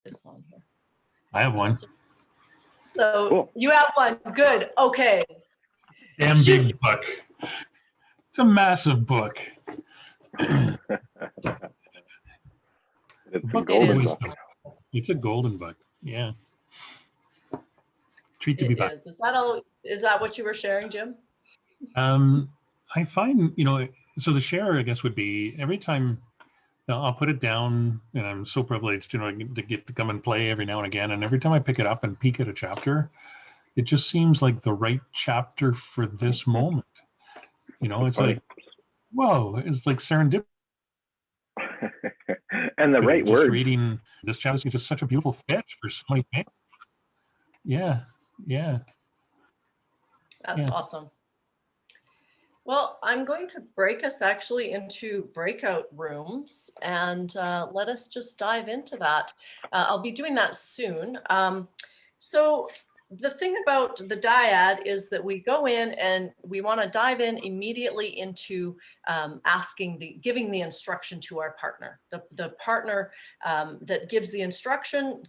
this on here. I have one. So Cool. you have one. Good. Okay. Damn big book. It's a massive book. It's a Book golden is. book. wisdom. It's a golden book. Yeah. Treat to be back. Is that all? Is that what you were sharing, Jim? I find, so the share, I guess, would be every time I'll put it down, and I'm so privileged, to get to come and play every now and again. And every time I pick it up and peek at a chapter, it just seems like the right chapter for this moment. It's Funny. like, whoa, it's like serendipity. And the right Just words. reading this chapter is just such a beautiful fit for so many things. Yeah. That's awesome. Well, I'm going to break us actually into breakout rooms and let us just dive into that. I'll be doing that soon. So the thing about the dyad is that we go in and we want to dive in immediately into giving the instruction to our partner. The partner that gives the instruction,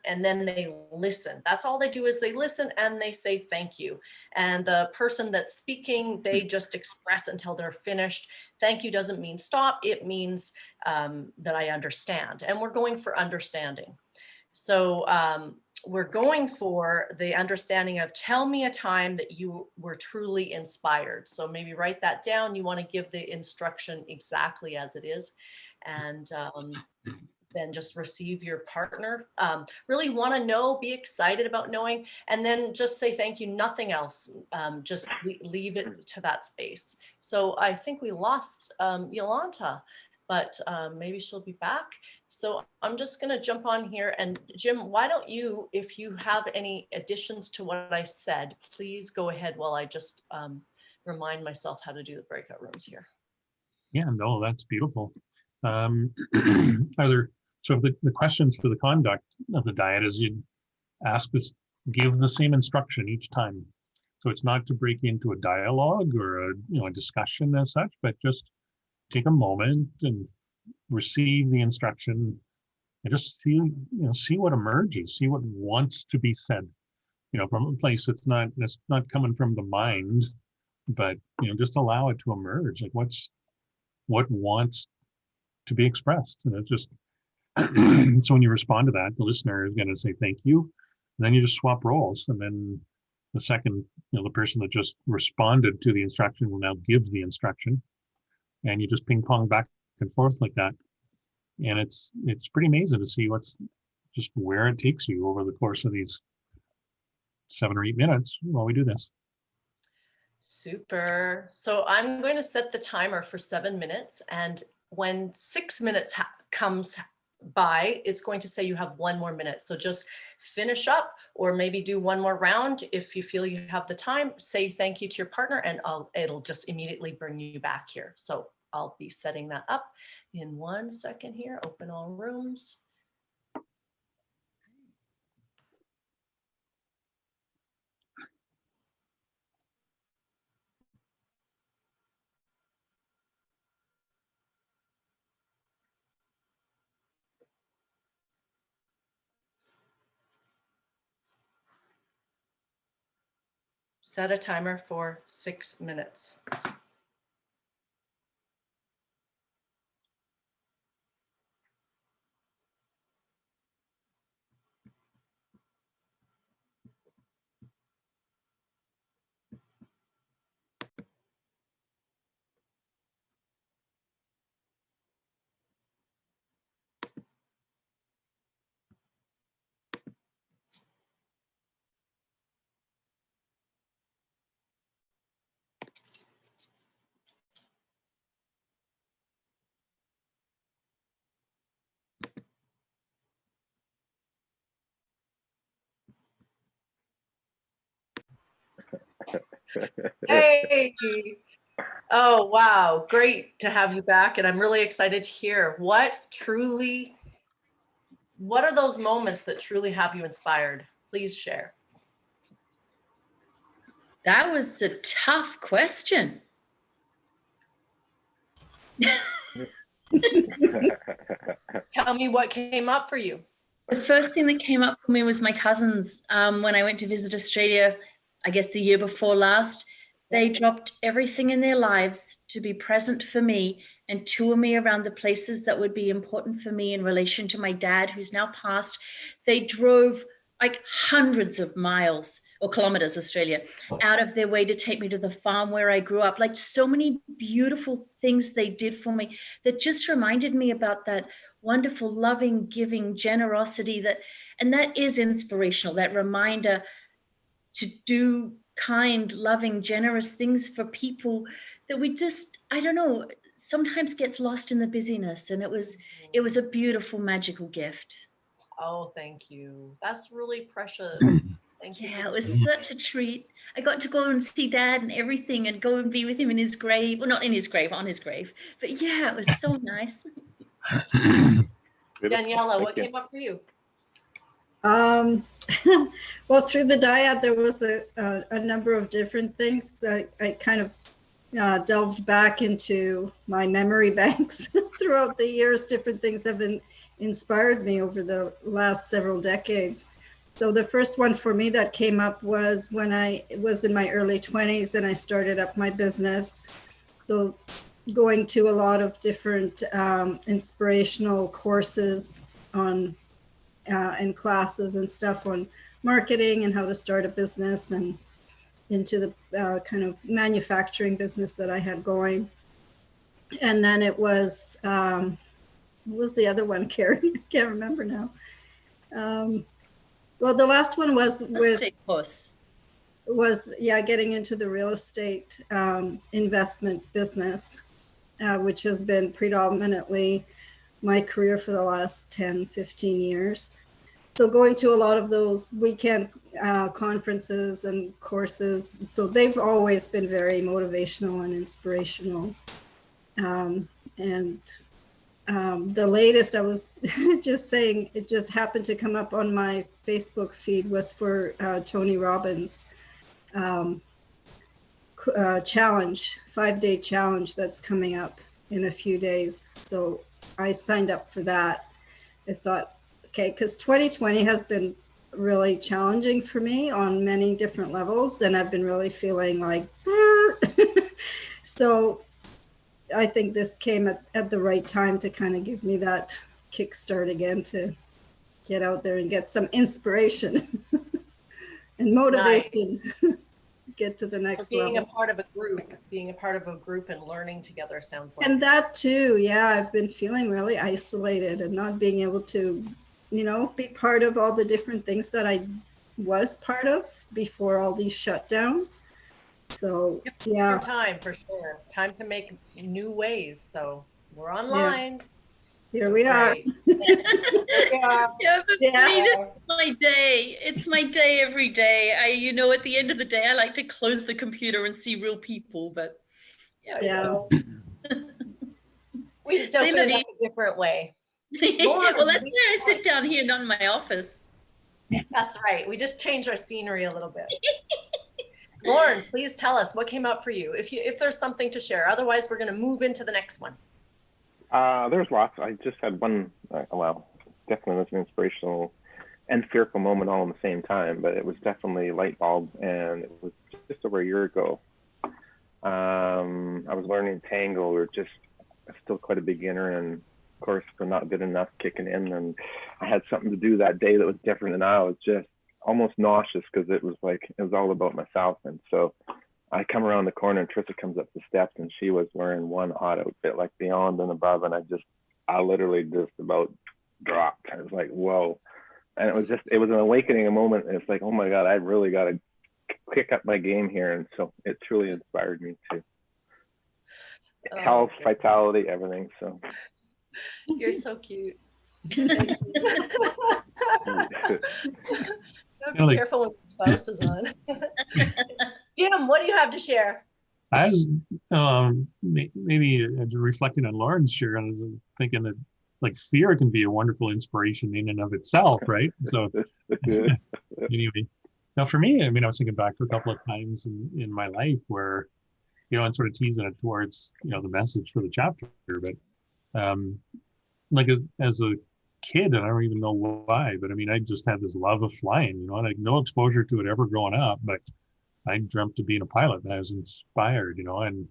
and then they listen. That's all they do is they listen and they say thank you. And the person that's speaking, they just express until they're finished. Thank you doesn't mean stop. It means that I understand. And we're going for understanding. So we're going for the understanding of tell me a time that you were truly inspired. So maybe write that down. You want to give the instruction exactly as it is. And then just receive your partner. Really want to know, be excited about knowing, and then just say thank you, nothing else. Just leave it to that space. So I think we lost Yolanta, but maybe she'll be back. So I'm just going to jump on here. And Jim, why don't you, if you have any additions to what I said, please go ahead while I just remind myself how to do the breakout rooms here. Yeah, no, that's beautiful. So the questions for the conduct of the diet is you'd give the same instruction each time. So it's not to break into a dialogue or a discussion as such, but just take a moment and receive the instruction and just see what emerges, see what wants to be said, from a place that's not coming from the mind, but just allow it to emerge. Like what wants to be expressed, and it's just so when you respond to that, the listener is going to say thank you, and then you just swap roles, and then the second, the person that just responded to the instruction will now give the instruction, and you just ping pong back and forth like that. And it's pretty amazing to see where it takes you over the course of these 7 or 8 minutes while we do this. Super. So I'm going to set the timer for 7 minutes, and when 6 minutes comes by, it's going to say you have 1 more minute. So just finish up, or maybe do 1 more round. If you feel you have the time, say thank you to your partner, and it'll just immediately bring you back here. So I'll be setting that up in 1 second here. Open all rooms. Set a timer for 6 minutes. Hey. Oh, wow. Great to have you back. And I'm really excited to hear what are those moments that truly have you inspired? Please share. That was a tough question. Tell me what came up for you. The first thing that came up for me was my cousins. When I went to visit Australia, I guess the year before last, they dropped everything in their lives to be present for me and tour me around the places that would be important for me in relation to my dad, who's now passed. They drove like hundreds of miles or kilometers, Australia, out of their way to take me to the farm where I grew up. Like so many beautiful things they did for me that just reminded me about that wonderful, loving, giving generosity and that is inspirational, that reminder to do kind, loving, generous things for people that we just, I don't know, sometimes gets lost in the busyness. And it was a beautiful, magical gift. Oh, thank you. That's really precious. Thank you. Yeah, it was such a treat. I got to go and see Dad and everything and go and be with him in his grave. Well, not in his grave, on his grave. But yeah, it was so nice. Daniela, what came up for you? Well, through the dyad, there was a number of different things. I kind of delved back into my memory banks throughout the years. Different things have inspired me over the last several decades. So the first one for me that came up was when I was in my early 20s and I started up my business. So going to a lot of different inspirational courses on and classes and stuff on marketing and how to start a business and into the kind of manufacturing business that I had going. And then it was, what was the other one, Carrie? I can't remember now. Well, the last one was getting into the real estate investment business, which has been predominantly my career for the last 10, 15 years. So going to a lot of those weekend conferences and courses. So they've always been very motivational and inspirational. The latest, I was just saying, it just happened to come up on my Facebook feed, was for Tony Robbins' challenge, 5-day challenge that's coming up in a few days. So I signed up for that. I thought, okay, because 2020 has been really challenging for me on many different levels, and I've been really feeling like, so I think this came at the right time to kind of give me that kickstart again to get out there and get some inspiration and motivation. Nice. Get to the next level. Being a part of a group and learning together sounds like. And that too, yeah, I've been feeling really isolated and not being able to, be part of all the different things that I was part of before all these shutdowns. So yeah. Time for sure. Time to make new ways. So we're online. Yeah. Here we are. Yeah, but for me, this is my day. It's my day every day. At the end of the day, I like to close the computer and see real people, but yeah. We just open it up a different way. Well, that's why I sit down here, not in my office. That's right. We just change our scenery a little bit. Lauren, please tell us what came up for you, if there's something to share. Otherwise, we're going to move into the next one. There's lots. I just had one, definitely was an inspirational and fearful moment all in the same time, but it was definitely light bulb, and it was just over a year ago. I was learning Tango. We were just still quite a beginner, and of course, for not good enough kicking in, and I had something to do that day that was different, and I was just almost nauseous because it was all about myself. And so I come around the corner and Trisha comes up the steps, and she was wearing one odd outfit, like beyond and above. And I literally just about dropped. I was like, whoa. And it was an awakening, a moment. And it's like, oh my God, I really got to kick up my game here. And so it truly inspired me to health, vitality, everything. So you're so cute. Be careful when your spouse is on. Jim, what do you have to share? I was maybe reflecting on Lauren's share, and I was thinking that fear can be a wonderful inspiration in and of itself, right? So anyway, now for me, I was thinking back to a couple of times in my life where, and sort of teasing it towards, the message for the chapter, but as a kid, and I don't even know why, but I mean, I just had this love of flying, you know, and I had no exposure to it ever growing up, but I dreamt of being a pilot. I was inspired, you know, and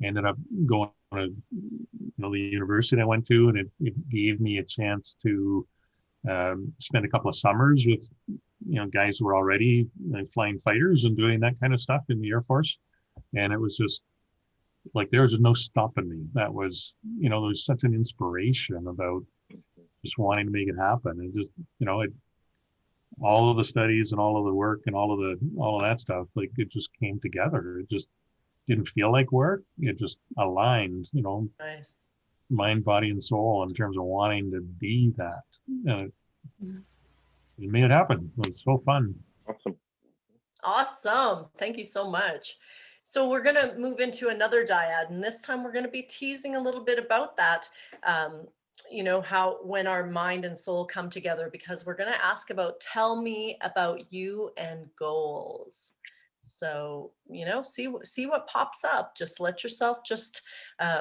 ended up going to, you know, the university I went to, and it gave me a chance to spend a couple of summers with, you know, guys who were already flying fighters and doing that kind of stuff in the Air Force. And it was just like, there was just no stopping me. That was, you know, there was such an inspiration about just wanting to make it happen. And just, you know, all of the studies and all of the work and all of that stuff, like it just came together. It just didn't feel like work. It just aligned, you know, Nice. mind, body, and soul in terms of wanting to be that. And it made it happen. It was so fun. Awesome. Awesome. Thank you so much. So we're going to move into another dyad, and this time we're going to be teasing a little bit about that. You know, how when our mind and soul come together, because we're going to ask about, tell me about you and goals. So, you know, see what pops up. Just let yourself just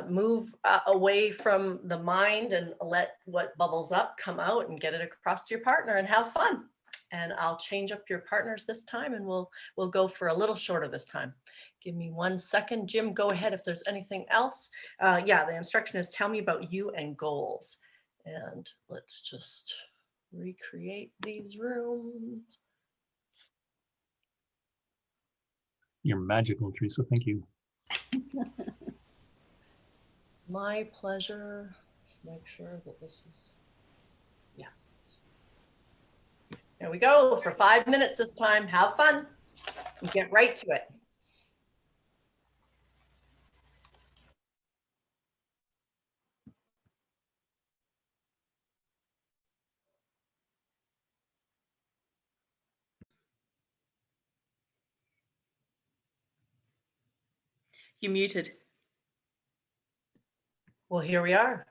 move away from the mind and let what bubbles up come out and get it across to your partner and have fun. And I'll change up your partners this time, and we'll go for a little shorter this time. Give me 1 second. Jim, go ahead if there's anything else. Yeah, the instruction is tell me about you and goals. And let's just recreate these rooms. You're magical, Teresa. Thank you. My pleasure. Let's make sure that this is, yes. There we go for 5 minutes this time. Have fun. Get right to it. You're muted. Well, here we are.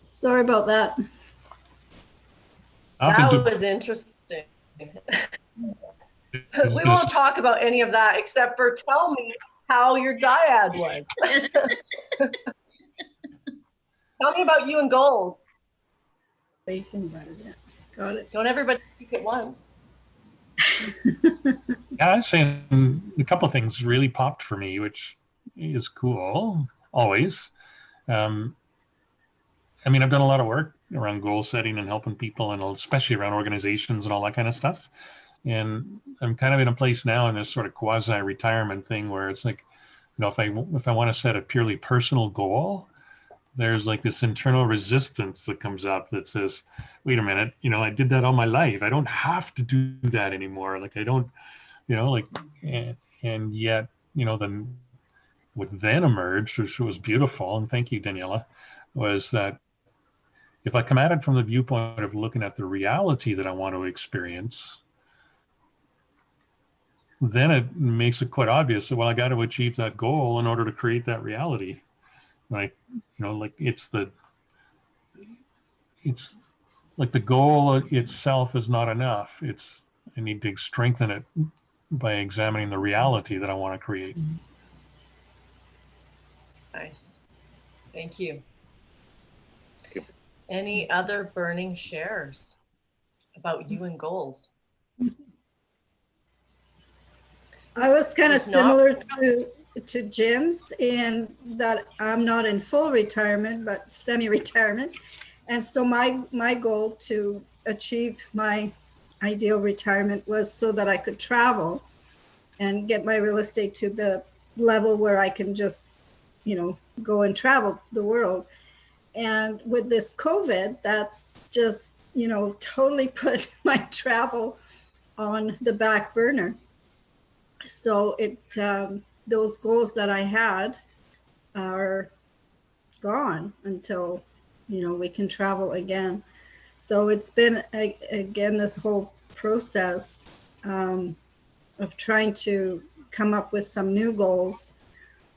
Sorry about that. That was interesting. We won't talk about any of that except for tell me how your dyad was. Tell me about you and goals. Got it. Don't everybody speak at once. Yeah, I was saying a couple of things really popped for me, which is cool, always. I mean, I've done a lot of work around goal setting and helping people, and especially around organizations and all that kind of stuff. And I'm kind of in a place now in this sort of quasi-retirement thing where it's like, you know, if I want to set a purely personal goal, there's like this internal resistance that comes up that says, wait a minute, you know, I did that all my life. I don't have to do that anymore. Like I don't, you know, like, and yet, you know, then what then emerged, which was beautiful, and thank you, Daniela, was that if I come at it from the viewpoint of looking at the reality that I want to experience, then it makes it quite obvious that, well, I got to achieve that goal in order to create that reality. Like, you know, like it's like the goal itself is not enough. I need to strengthen it by examining the reality that I want to create. Nice. Thank you. Any other burning shares about you and goals? I was kind of If not- similar to Jim's in that I'm not in full retirement, but semi-retirement. And so my goal to achieve my ideal retirement was so that I could travel and get my real estate to the level where I can just, you know, go and travel the world. And with this COVID, that's just, you know, totally put my travel on the back burner. So those goals that I had are gone until, you know, we can travel again. So it's been, again, this whole process of trying to come up with some new goals,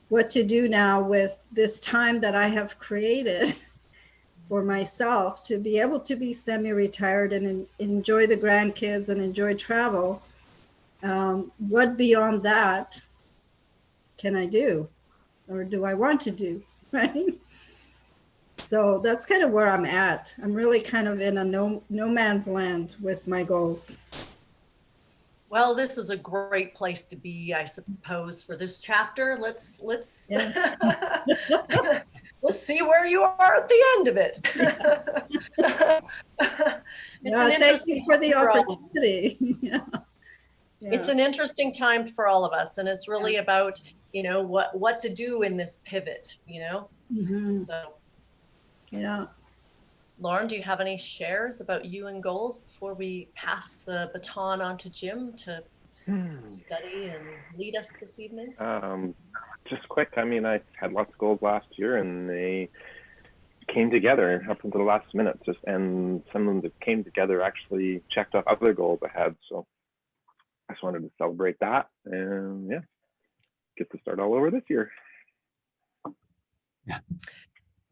what to do now with this time that I have created for myself to be able to be semi-retired and enjoy the grandkids and enjoy travel. What beyond that can I do, or do I want to do, right? So that's kind of where I'm at. I'm really kind of in a no man's land with my goals. Well, this is a great place to be, I suppose, for this chapter. Let's Yeah. let's see where you are at the end of it. Thank you for the time opportunity. Yeah. It's an interesting time for all of us, and it's really about, you know, what to do in this pivot, you know. Mhm. So, Yeah. Lauren, do you have any shares about you and goals before we pass the baton on to Jim to study and lead us this evening? Just quick. I mean, I had lots of goals last year, and they came together up until the last minute. And some of them that came together actually checked off other goals I had. So I just wanted to celebrate that, and yeah, get to start all over this year.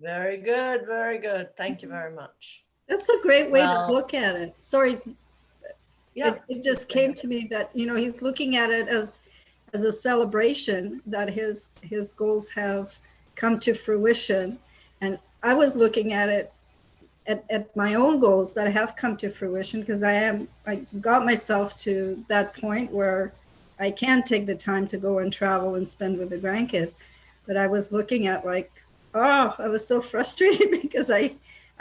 Very good, very good. Thank you very much. That's a great way to look at it. Sorry, Yeah, it just came to me that, you know, he's looking at it as a celebration that his goals have come to fruition. And I was looking at it at my own goals that have come to fruition, because I got myself to that point where I can take the time to go and travel and spend with the grandkids. But I was looking at like, oh, I was so frustrated because I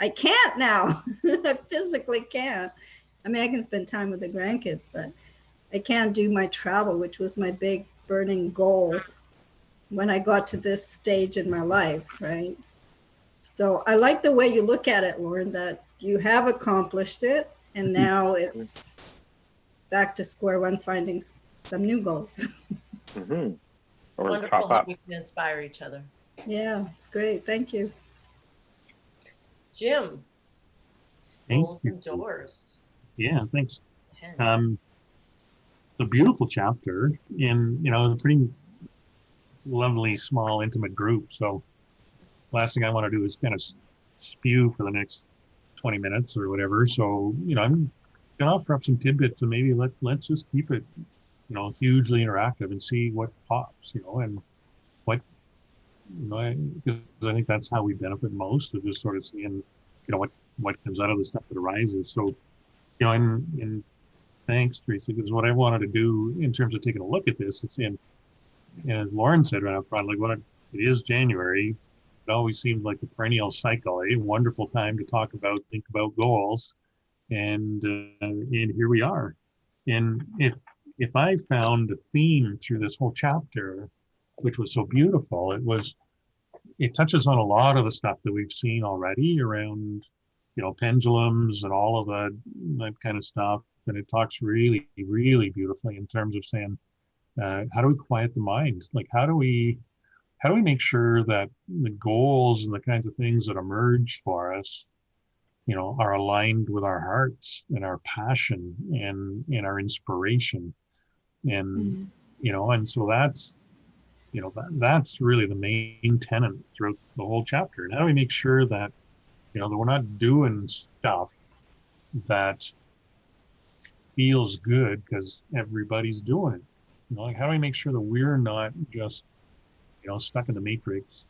can't now. I physically can't. I mean, I can spend time with the grandkids, but I can't do my travel, which was my big burning goal when I got to this stage in my life, right? So I like the way you look at it, Lauren, that you have accomplished it, and now it's back to square one, finding some new goals. Mm-hmm. Or wonderful top how up. we can inspire each other. Yeah, it's great. Thank you. Jim, Thank goals you. and doors. Yeah, thanks. 10. A beautiful chapter in, you know, a pretty lovely, small, intimate group. So last thing I want to do is kind of spew for the next 20 minutes or whatever. So, you know, I'm going to offer up some tidbits, and maybe let's just keep it, you know, hugely interactive and see what pops, you know, and what, you know, because I think that's how we benefit most, of just sort of seeing, you know, what comes out of the stuff that arises. So, you know, in thanks, Teresa, because what I wanted to do in terms of taking a look at this, it's in, as Lauren said right up front, like it is January. It always seems like the perennial cycle, a wonderful time to think about goals, and here we are. And if I found a theme through this whole chapter, which was so beautiful, it touches on a lot of the stuff that we've seen already around, you know, pendulums and all of that kind of stuff. And it talks really, really beautifully in terms of saying, how do we quiet the mind? Like, how do we make sure that the goals and the kinds of things that emerge for us, you know, are aligned with our hearts and our passion and our inspiration? And, you know, and so that's, you know, that's really the main tenet throughout the whole chapter. And how do we make sure that, you know, that we're not doing stuff that feels good because everybody's doing it? You know, like, how do we make sure that we're not just, you know, stuck in the matrix,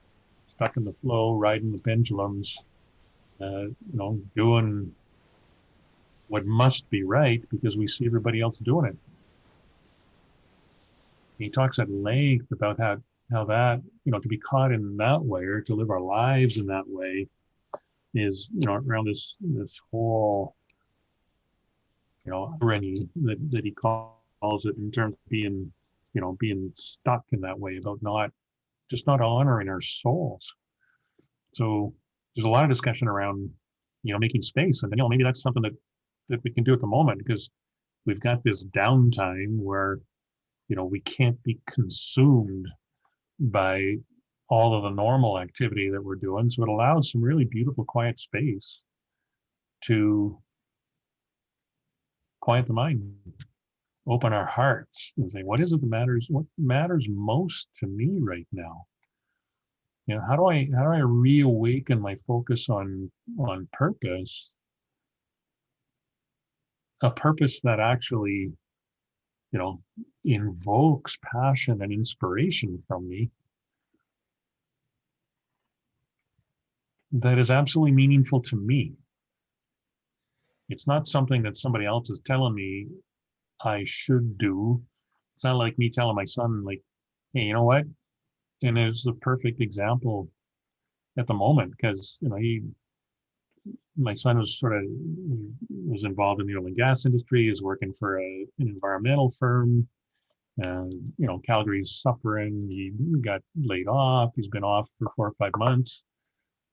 stuck in the flow, riding the pendulums, you know, doing what must be right because we see everybody else doing it? He talks at length about how that, you know, to be caught in that way, or to live our lives in that way, is, you know, around this whole, you know, irony that he calls it, in terms of being, you know, being stuck in that way, about not honoring our souls. So there's a lot of discussion around, you know, making space, and, you know, maybe that's something that we can do at the moment, because we've got this downtime where, you know, we can't be consumed by all of the normal activity that we're doing. So it allows some really beautiful quiet space to quiet the mind, open our hearts, and say, what is it that matters? What matters most to me right now? You know, how do I reawaken my focus on purpose, a purpose that actually, you know, invokes passion and inspiration from me, that is absolutely meaningful to me. It's not something that somebody else is telling me I should do. It's not like me telling my son, like, hey, you know what? And it's the perfect example at the moment because, you know, my son was was involved in the oil and gas industry. He's working for an environmental firm. And, you know, Calgary's suffering. He got laid off. He's been off for 4 or 5 months.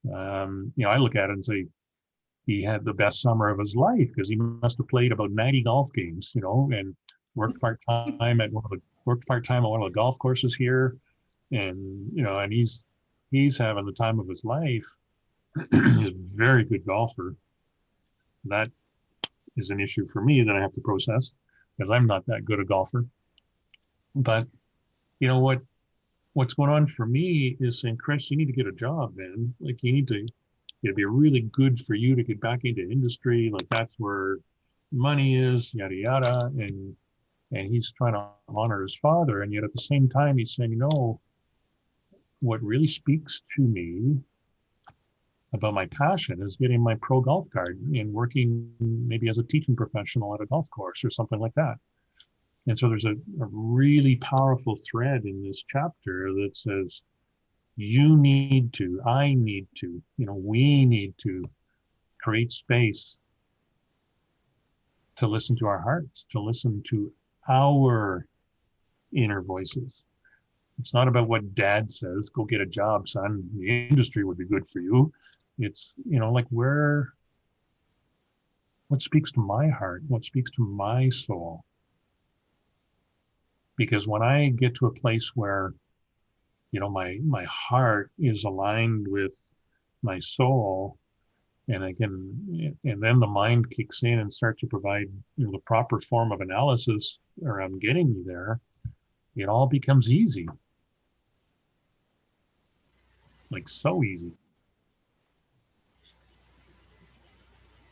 You know, I look at it and say, he had the best summer of his life because he must have played about 90 golf games, you know, and worked part-time at one of the golf courses here. And, you know, and he's having the time of his life. He's a very good golfer. That is an issue for me that I have to process because I'm not that good a golfer. But you know what's going on for me is saying, Chris, you need to get a job, man. Like it'd be really good for you to get back into industry. Like that's where money is, yada yada. And he's trying to honor his father. And yet at the same time, he's saying, you know, what really speaks to me about my passion is getting my pro golf card and working maybe as a teaching professional at a golf course or something like that. And so there's a really powerful thread in this chapter that says, you need to, I need to, you know, we need to create space to listen to our hearts, to listen to our inner voices. It's not about what dad says, go get a job, son. The industry would be good for you. It's, you know, like what speaks to my heart, what speaks to my soul. Because when I get to a place where, you know, my heart is aligned with my soul, and then the mind kicks in and starts to provide, you know, the proper form of analysis around getting me there, it all becomes easy. Like so easy.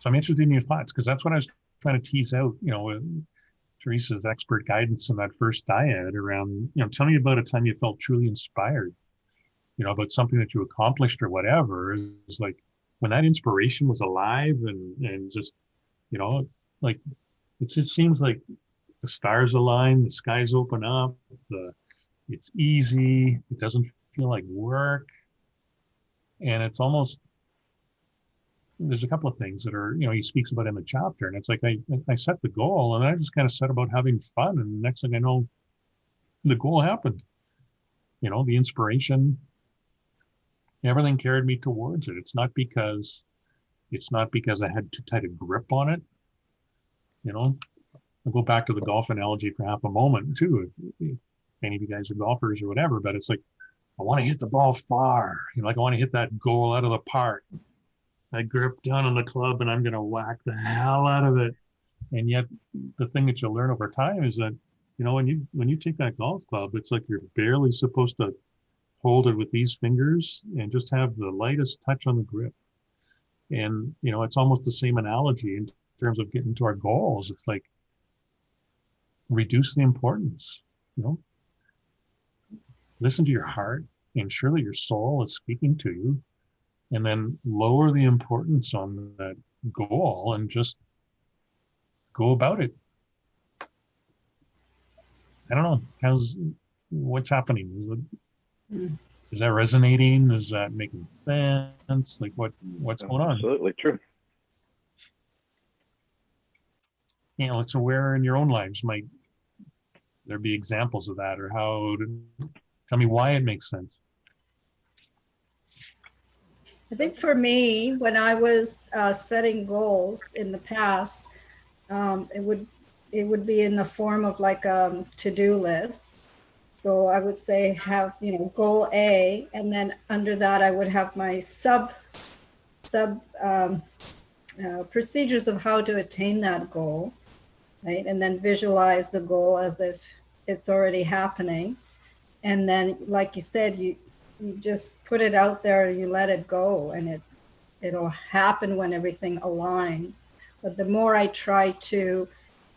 So I'm interested in your thoughts because that's what I was trying to tease out, you know, Teresa's expert guidance in that first dyad around, you know, tell me about a time you felt truly inspired, you know, about something that you accomplished or whatever. It's like when that inspiration was alive and just, you know, like it just seems like the stars align, the skies open up, it's easy, it doesn't feel like work. And it's almost, there's a couple of things that are, you know, he speaks about in the chapter, and it's like I set the goal and I just kind of set about having fun, and the next thing I know, the goal happened. You know, the inspiration, everything carried me towards it. It's not because I had too tight a grip on it. You know, I'll go back to the golf analogy for half a moment too. If any of you guys are golfers or whatever, but it's like I want to hit the ball far. You know, like I want to hit that goal out of the park. I grip down on the club and I'm going to whack the hell out of it. And yet the thing that you'll learn over time is that, you know, when you take that golf club, it's like you're barely supposed to hold it with these fingers and just have the lightest touch on the grip. And, you know, it's almost the same analogy in terms of getting to our goals. It's like reduce the importance, you know, listen to your heart, ensure that your soul is speaking to you, and then lower the importance on that goal and just go about it. I don't know. What's happening? Is that resonating? Is that making sense? Like what's going on? Absolutely true. You know, it's aware in your own lives. Might there be examples of that, or tell me why it makes sense? I think for me, when I was setting goals in the past, it would be in the form of like a to-do list. So I would say have, you know, goal A, and then under that I would have my sub procedures of how to attain that goal, right? And then visualize the goal as if it's already happening. And then, like you said, you just put it out there and you let it go, and it'll happen when everything aligns. But the more I try to,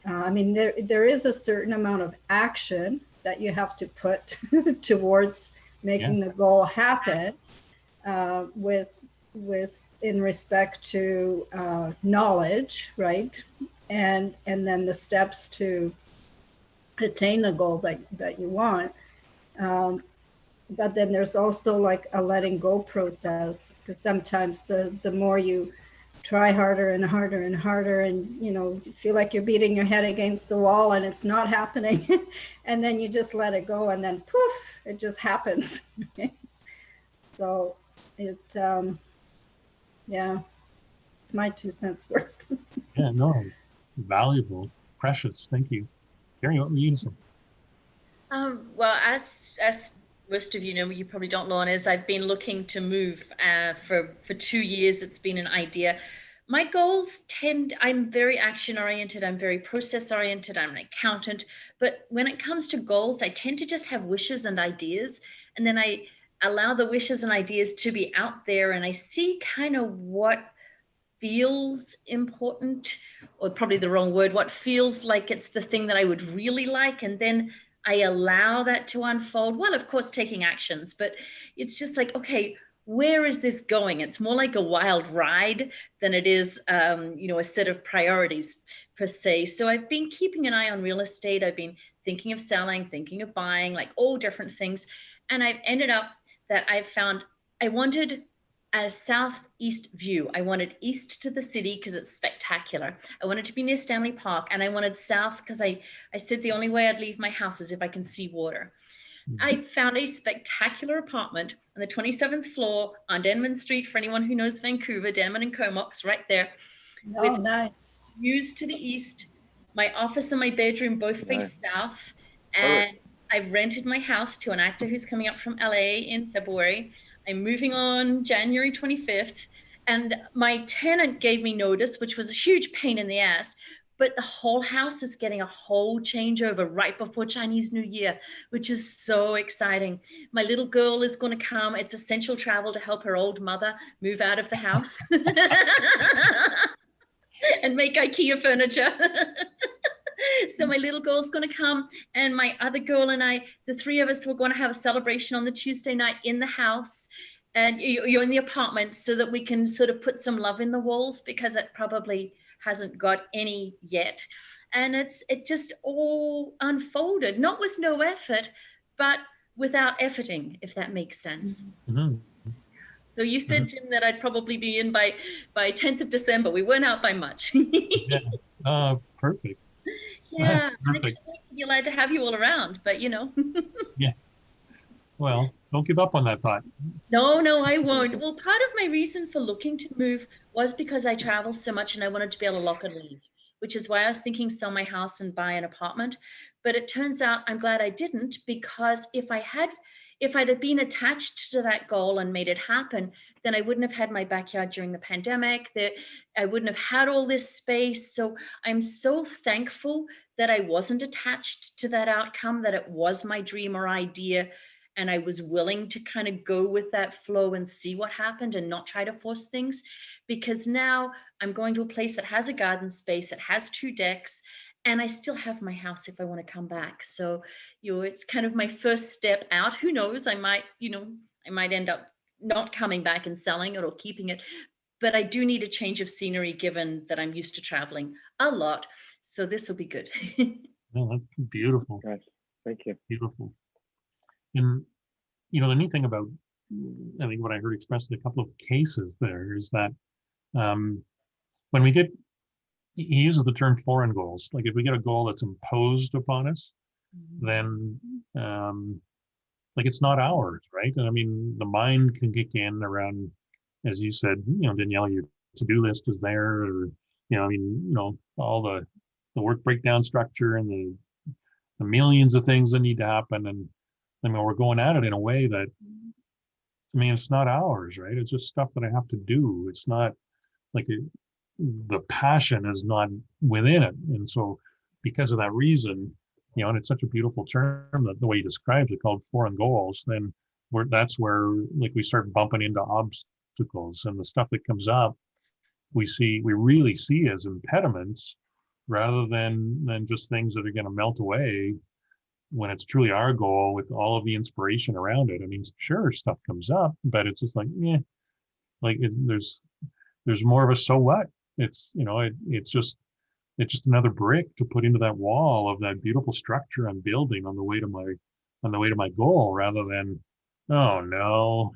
I mean, there is a certain amount of action that you have to put towards making the goal happen, with in respect to knowledge, right? And then the steps to attain the goal that you want. But then there's also like a letting go process, because sometimes the more you try harder and harder and harder, and you feel like you're beating your head against the wall and it's not happening, and then you just let it go, and then poof, it just happens. So it yeah, it's my 2 cents worth. Yeah, no, valuable, precious. Thank you. Gary, what were you saying? Well, as most of you know, you probably don't, Lauren, is I've been looking to move for 2 years. It's been an idea. My goals I'm very action oriented. I'm very process oriented. I'm an accountant. But when it comes to goals, I tend to just have wishes and ideas. And then I allow the wishes and ideas to be out there. And I see kind of what feels important, or probably the wrong word, what feels like it's the thing that I would really like. And then I allow that to unfold. Well, of course, taking actions, but it's just like, okay, where is this going? It's more like a wild ride than it is, a set of priorities per se. So I've been keeping an eye on real estate. I've been thinking of selling, thinking of buying, like all different things. And I've ended up that I've found I wanted a southeast view. I wanted east to the city because it's spectacular. I wanted to be near Stanley Park, and I wanted south because I said the only way I'd leave my house is if I can see water. I found a spectacular apartment on the 27th floor on Denman Street, for anyone who knows Vancouver, Denman and Comox, right there. Oh, with nice. views to the east. My office and my bedroom both face south. And I rented my house to an actor who's coming up from LA in February. I'm moving on January 25th. And my tenant gave me notice, which was a huge pain in the ass. But the whole house is getting a whole changeover right before Chinese New Year, which is so exciting. My little girl is going to come. It's essential travel to help her old mother move out of the house and make IKEA furniture. So my little girl's going to come, and my other girl and I, the three of us, were going to have a celebration on the Tuesday night in the house. And you're in the apartment so that we can sort of put some love in the walls, because it probably hasn't got any yet. And it just all unfolded, not with no effort, but without efforting, if that makes sense. Mm-hmm. So you said, Jim, that I'd probably be in by 10th of December. We weren't out by much. Yeah. Perfect. Yeah, Perfect. I can't wait to be allowed to have you all around, but Yeah. Well, don't give up on that thought. No, I won't. Well, part of my reason for looking to move was because I travel so much and I wanted to be able to lock and leave, which is why I was thinking sell my house and buy an apartment. But it turns out I'm glad I didn't, because if I'd have been attached to that goal and made it happen, then I wouldn't have had my backyard during the pandemic. I wouldn't have had all this space. So I'm so thankful that I wasn't attached to that outcome, that it was my dream or idea. And I was willing to kind of go with that flow and see what happened and not try to force things. Because now I'm going to a place that has a garden space, it has 2 decks, and I still have my house if I want to come back. So, it's kind of my first step out. Who knows? I might end up not coming back and selling it or keeping it. But I do need a change of scenery, given that I'm used to traveling a lot. So this will be good. Well, that's beautiful. Nice. Thank you. Beautiful. And, the neat thing about, I think what I heard expressed in a couple of cases there is that when we get, he uses the term foreign goals. Like if we get a goal that's imposed upon us, then like it's not ours, right? And I mean, the mind can kick in around, as you said, Danielle, your to-do list is there, or, all the work breakdown structure and the millions of things that need to happen. And I mean, we're going at it in a way that, it's not ours, right? It's just stuff that I have to do. It's not like the passion is not within it. And so because of that reason, and it's such a beautiful term, that the way he describes it, called foreign goals, then that's where like we start bumping into obstacles, and the stuff that comes up, we really see as impediments rather than just things that are going to melt away when it's truly our goal with all of the inspiration around it. I mean, sure, stuff comes up, but it's just like, Like there's more of a so what? It's it's just another brick to put into that wall of that beautiful structure I'm building on the way to my goal, rather than, oh no,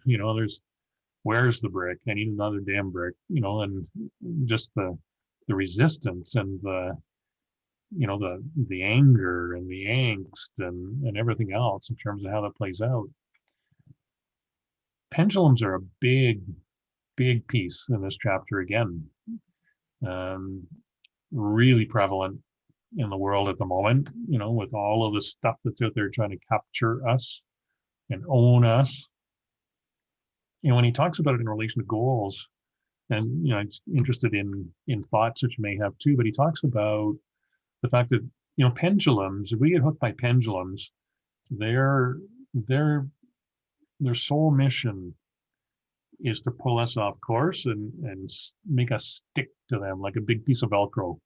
where's the brick? I need another damn brick, and just the resistance and the anger and the angst and everything else in terms of how that plays out. Pendulums are a big, big piece in this chapter again. Really prevalent in the world at the moment, with all of the stuff that's out there trying to capture us and own us. When he talks about it in relation to goals, and I'm interested in thoughts that you may have too, but he talks about the fact that pendulums, if we get hooked by pendulums, their their sole mission is to pull us off course and make us stick to them like a big piece of Velcro,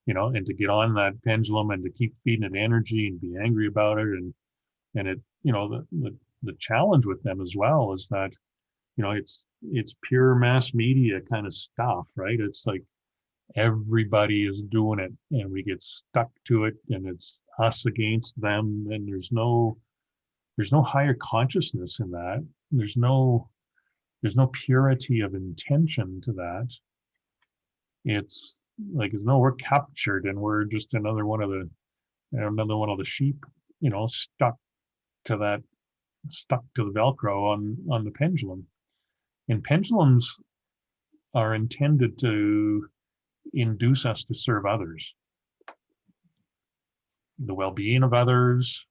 and to get on that pendulum and to keep feeding it energy and be angry about it. And it, the challenge with them as well is that, it's pure mass media kind of stuff, right? It's like everybody is doing it and we get stuck to it, and it's us against them, and there's no higher consciousness in that. There's no purity of intention to that. It's like, no, we're captured and we're just another one of the sheep, stuck to the Velcro on the pendulum. And pendulums are intended to induce us to serve others, the well-being of others,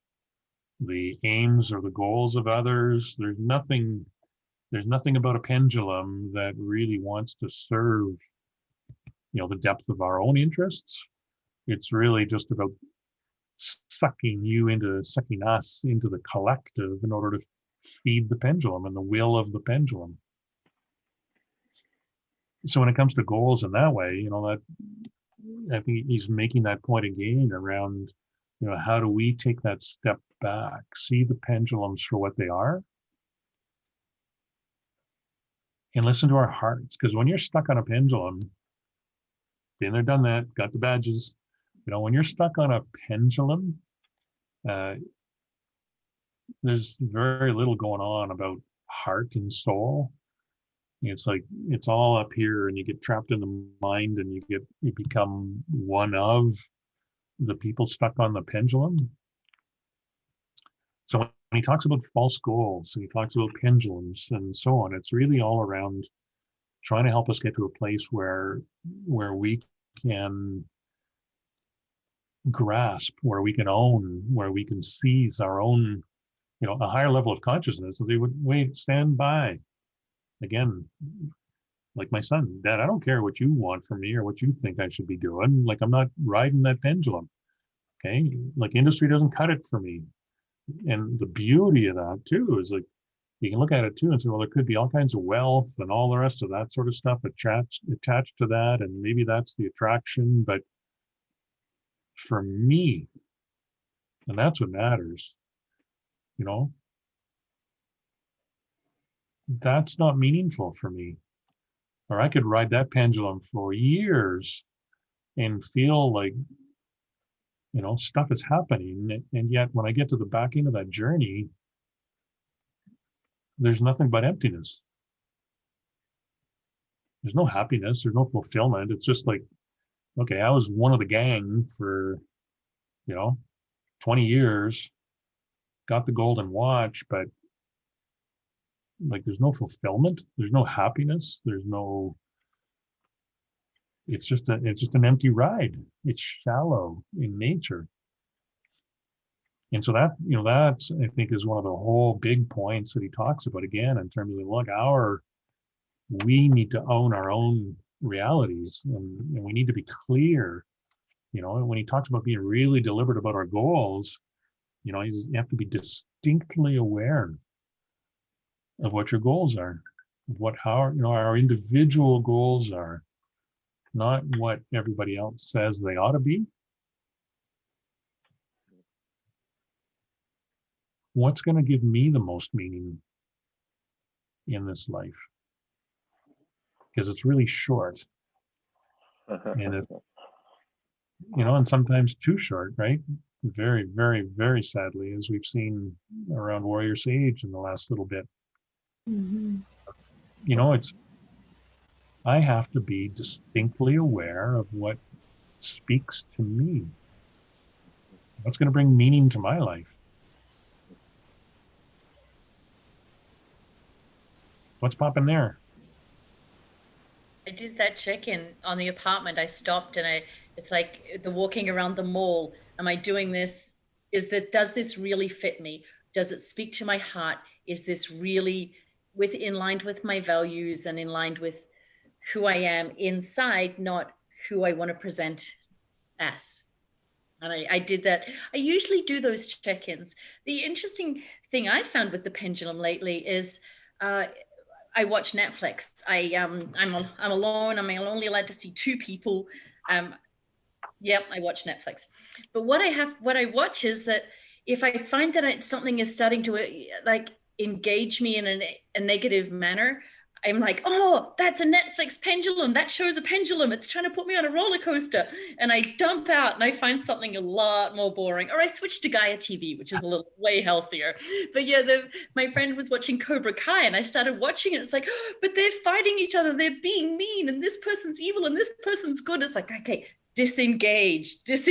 the aims or the goals of others. There's nothing about a pendulum that really wants to serve, the depth of our own interests. It's really just about sucking us into the collective in order to feed the pendulum and the will of the pendulum. So when it comes to goals in that way, that I think he's making that point again around, how do we take that step back, see the pendulums for what they are, and listen to our hearts? Because when you're stuck on a pendulum, been there, done that, got the badges. When you're stuck on a pendulum, there's very little going on about heart and soul. It's like it's all up here, and you get trapped in the mind, and you become one of the people stuck on the pendulum. So when he talks about false goals, and he talks about pendulums and so on, it's really all around trying to help us get to a place where we can grasp, where we can own, where we can seize our own, a higher level of consciousness. So they would stand by. Again, like my son, Dad, I don't care what you want from me or what you think I should be doing. Like, I'm not riding that pendulum. Okay. Like, industry doesn't cut it for me. And the beauty of that too is, like, you can look at it too and say, well, there could be all kinds of wealth and all the rest of that sort of stuff attached to that. And maybe that's the attraction. But for me, and that's what matters, that's not meaningful for me. Or I could ride that pendulum for years and feel like, stuff is happening. And yet when I get to the back end of that journey, there's nothing but emptiness. There's no happiness. There's no fulfillment. It's just like, okay, I was one of the gang for, 20 years, got the golden watch, but like, there's no fulfillment. There's no happiness. It's just an empty ride. It's shallow in nature. And so that, that's, I think, is one of the whole big points that he talks about again, in terms of, look, we need to own our own realities, and we need to be clear. When he talks about being really deliberate about our goals, you have to be distinctly aware of what your goals are, what our individual goals are, not what everybody else says they ought to be. What's going to give me the most meaning in this life? because it's really short. And if, and sometimes too short, right? Very, very, very sadly, as we've seen around Warrior's Age in the last little bit. Mhm. I have to be distinctly aware of what speaks to me. What's going to bring meaning to my life? What's popping there? I did that check-in on the apartment. I stopped and it's like the walking around the mall. Am I doing this? Does this really fit me? Does it speak to my heart? Is this really in line with my values and in line with who I am inside, not who I want to present as? And I did that. I usually do those check-ins. The interesting thing I found with the pendulum lately is I watch Netflix. I'm alone. I'm only allowed to see two people. Yep, I watch Netflix. But what I watch is that if I find that something is starting to like engage me in a negative manner, I'm like, oh, that's a Netflix pendulum. That shows a pendulum. It's trying to put me on a roller coaster. And I dump out and I find something a lot more boring. Or I switch to Gaia TV, which is a little way healthier. But yeah, my friend was watching Cobra Kai and I started watching it. It's like, oh, but they're fighting each other. They're being mean and this person's evil and this person's good. It's like, okay, disengage because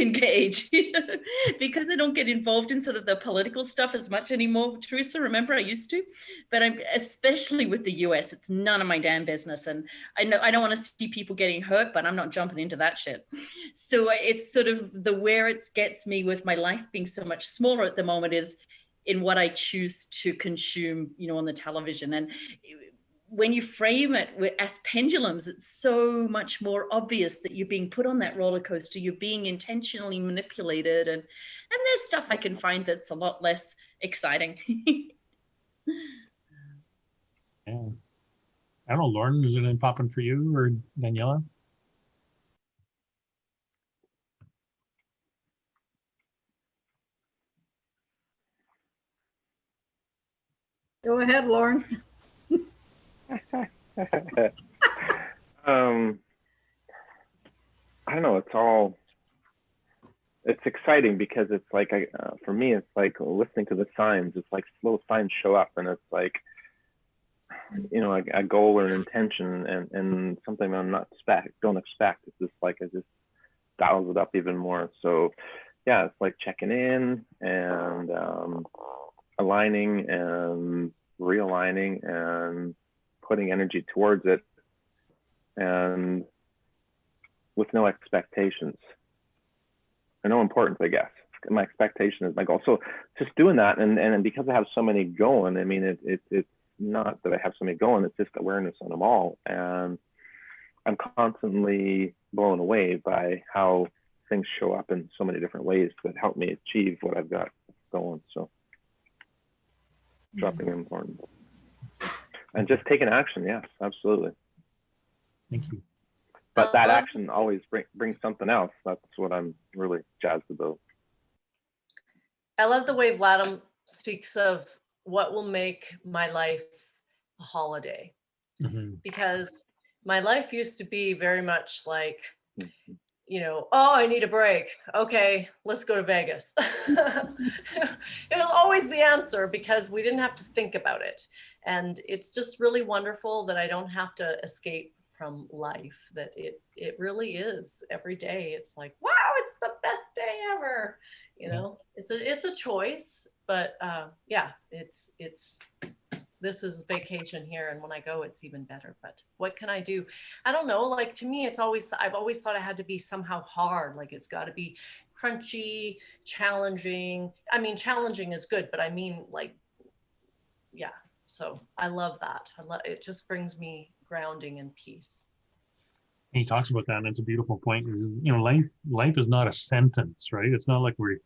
I don't get involved in sort of the political stuff as much anymore, Teresa. Remember, I used to, but I'm especially with the US, it's none of my damn business. And I know I don't want to see people getting hurt, but I'm not jumping into that shit. So it's sort of where it gets me with my life being so much smaller at the moment is in what I choose to consume, on the television. And when you frame it as pendulums, it's so much more obvious that you're being put on that roller coaster. You're being intentionally manipulated, and there's stuff I can find that's a lot less exciting. Yeah. I don't know, Lauren, is it popping for you or Daniela? Go ahead, Lauren. I don't know. It's exciting because it's like, for me, it's like listening to the signs. It's like little signs show up and it's like, a goal or an intention and something I'm don't expect. It's just like, it just dials it up even more. So yeah, it's like checking in and aligning and realigning and putting energy towards it and with no expectations or no importance, I guess. My expectation is my goal. So just doing that, and because I have so many going, I mean, it's not that I have so many going, it's just awareness on them all. And I'm constantly blown away by how things show up in so many different ways that help me achieve what I've got going. So dropping in important. And just taking action, yes, absolutely. Thank you. But that action always brings something else. That's what I'm really jazzed about. I love the way Vladim speaks of what will make my life a holiday. Mm-hmm. Because my life used to be very much like, oh, I need a break. Okay, let's go to Vegas. It was always the answer because we didn't have to think about it. And it's just really wonderful that I don't have to escape from life, that it really is every day. It's like, wow, it's the best day ever. It's a choice, but yeah, it's this is vacation here, and when I go, it's even better. But what can I do? I don't know. Like, to me, I've always thought it had to be somehow hard. Like, it's got to be crunchy, challenging. I mean, challenging is good, but I mean, like, yeah. So I love that. It just brings me grounding and peace. He talks about that, and it's a beautiful point. Is life is not a sentence, right? It's not like we're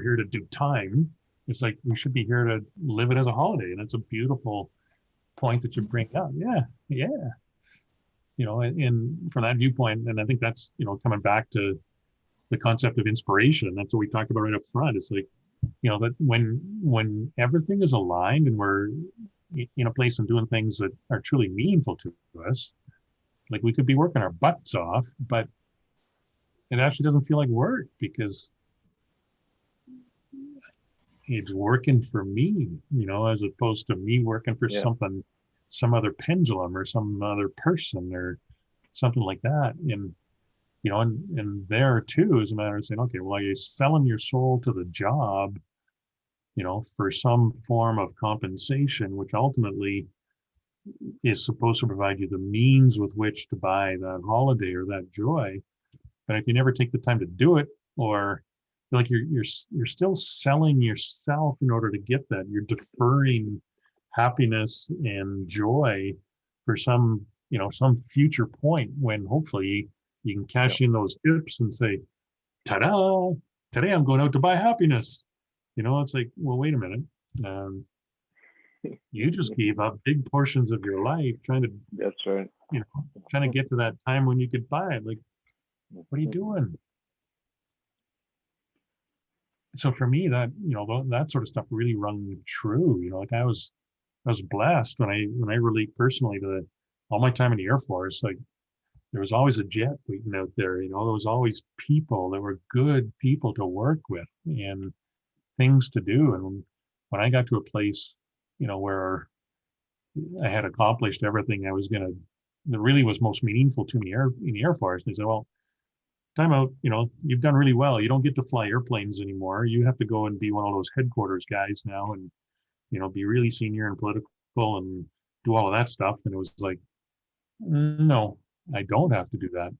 here to do time. It's like we should be here to live it as a holiday, and it's a beautiful point that you bring up. Yeah. And from that viewpoint, and I think that's coming back to the concept of inspiration. That's what we talked about right up front. It's like that when everything is aligned and we're in a place and doing things that are truly meaningful to us. Like we could be working our butts off, but it actually doesn't feel like work because it's working for me, as opposed to me working for Yeah. something, some other pendulum or some other person or something like that. And there too is a matter of saying, okay, well, are you selling your soul to the job, for some form of compensation, which ultimately is supposed to provide you the means with which to buy that holiday or that joy. But if you never take the time to do it, or like you're still selling yourself in order to get that, you're deferring happiness and joy for some future point when hopefully you can cash in those tips and say, ta-da, today I'm going out to buy happiness. It's like, well, wait a minute. You just gave up big portions of your life trying to, That's right. trying to get to that time when you could buy it. Like, what are you doing? So for me, that sort of stuff really rung true. Like I was blessed when I relate personally to all my time in the Air Force. Like there was always a jet waiting out there. There was always people that were good people to work with and things to do. And when I got to a place, where I had accomplished everything I was that really was most meaningful to me in the Air Force, they said, well, time out, you've done really well. You don't get to fly airplanes anymore. You have to go and be one of those headquarters guys now and, be really senior and political and do all of that stuff. And it was like, no, I don't have to do that.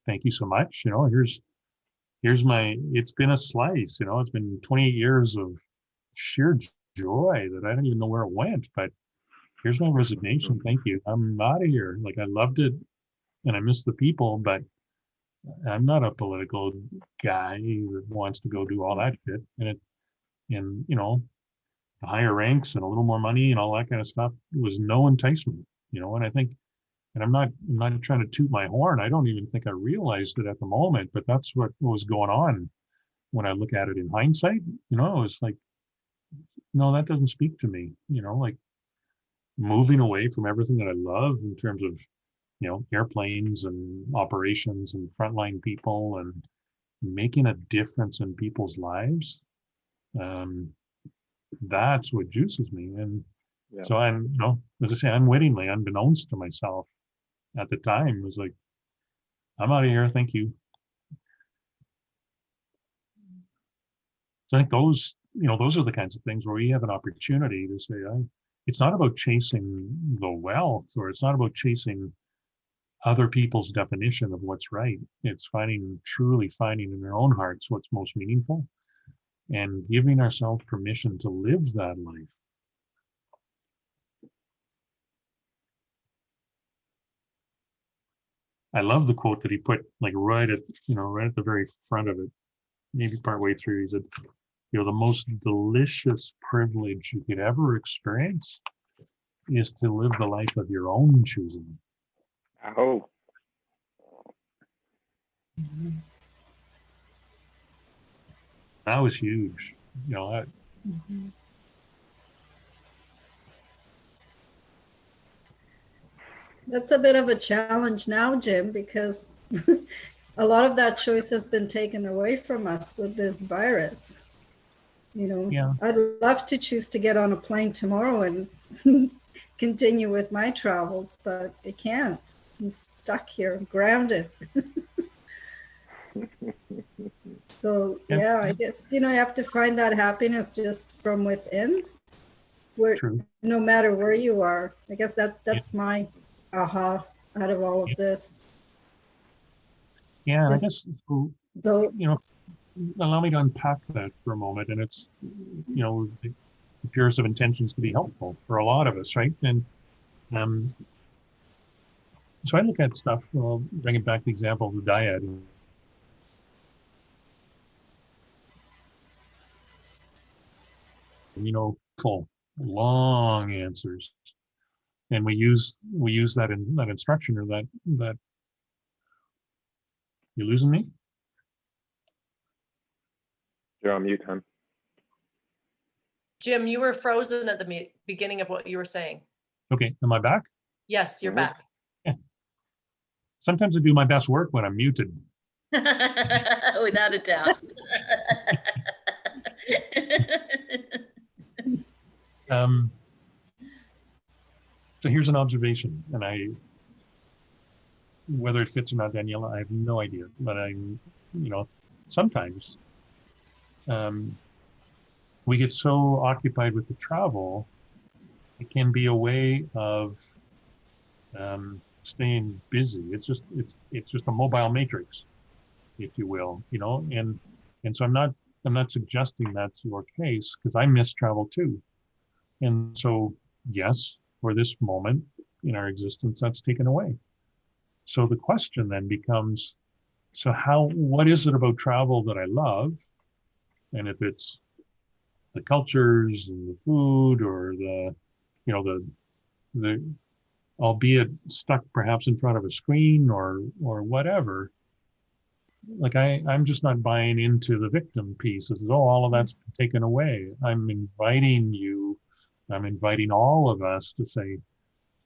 Thank you so much. It's been a slice, it's been 28 years of sheer joy that I don't even know where it went, but here's my resignation. Thank you. I'm out of here. Like I loved it and I miss the people, but I'm not a political guy that wants to go do all that shit. And the higher ranks and a little more money and all that kind of stuff was no enticement, and I think, and I'm not trying to toot my horn. I don't even think I realized it at the moment, but that's what was going on when I look at it in hindsight. It was like, no, that doesn't speak to me, like moving away from everything that I love in terms of, airplanes and operations and frontline people and making a difference in people's lives. That's what juices me. And Yeah. so I'm, as I say, unwittingly, unbeknownst to myself at the time, was like, I'm out of here. Thank you. So I think those are the kinds of things where we have an opportunity to say, it's not about chasing the wealth, or it's not about chasing other people's definition of what's right. It's truly finding in our own hearts what's most meaningful and giving ourselves permission to live that life. I love the quote that he put like right at the very front of it, maybe partway through. He said, the most delicious privilege you could ever experience is to live the life of your own choosing. Oh, That was huge. That's a bit of a challenge now, Jim, because a lot of that choice has been taken away from us with this virus. Yeah. I'd love to choose to get on a plane tomorrow and continue with my travels, but I can't. I'm stuck here, I'm grounded. So yeah, I guess, you have to find that happiness just from within, where True. no matter where you are. I guess that's my aha out of all of this. Yeah, I Just- guess So allow me to unpack that for a moment. And it's, the purest of intentions to be helpful for a lot of us, right? And so I look at stuff, bring it back to the example of the diet. Full, long answers. And we use that in that instruction, or that you losing me? you're on mute, hon. Jim, you were frozen at the beginning of what you were saying. Okay, am I back? Yes, you're Mhm. back. Sometimes I do my best work when I'm muted. Without a doubt. Um, so here's an observation, and whether it fits or not, Daniela, I have no idea. But sometimes we get so occupied with the travel, it can be a way of staying busy. It's just a mobile matrix, if you will, and so I'm not suggesting that's your case, because I miss travel too. And so, yes, for this moment in our existence, that's taken away. So the question then becomes, so what is it about travel that I love? And if it's the cultures and the food, or the albeit stuck perhaps in front of a screen or whatever, like I'm just not buying into the victim piece. It's, oh, all of that's taken away. I'm inviting all of us to say,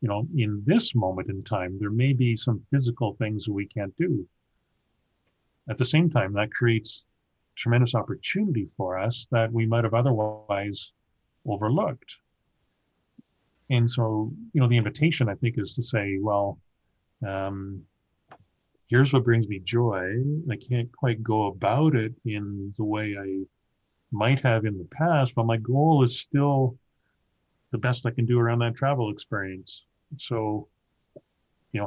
in this moment in time, there may be some physical things that we can't do. At the same time, that creates tremendous opportunity for us that we might have otherwise overlooked. And so, the invitation, I think, is to say, well, here's what brings me joy. I can't quite go about it in the way I might have in the past, but my goal is still the best I can do around that travel experience. So,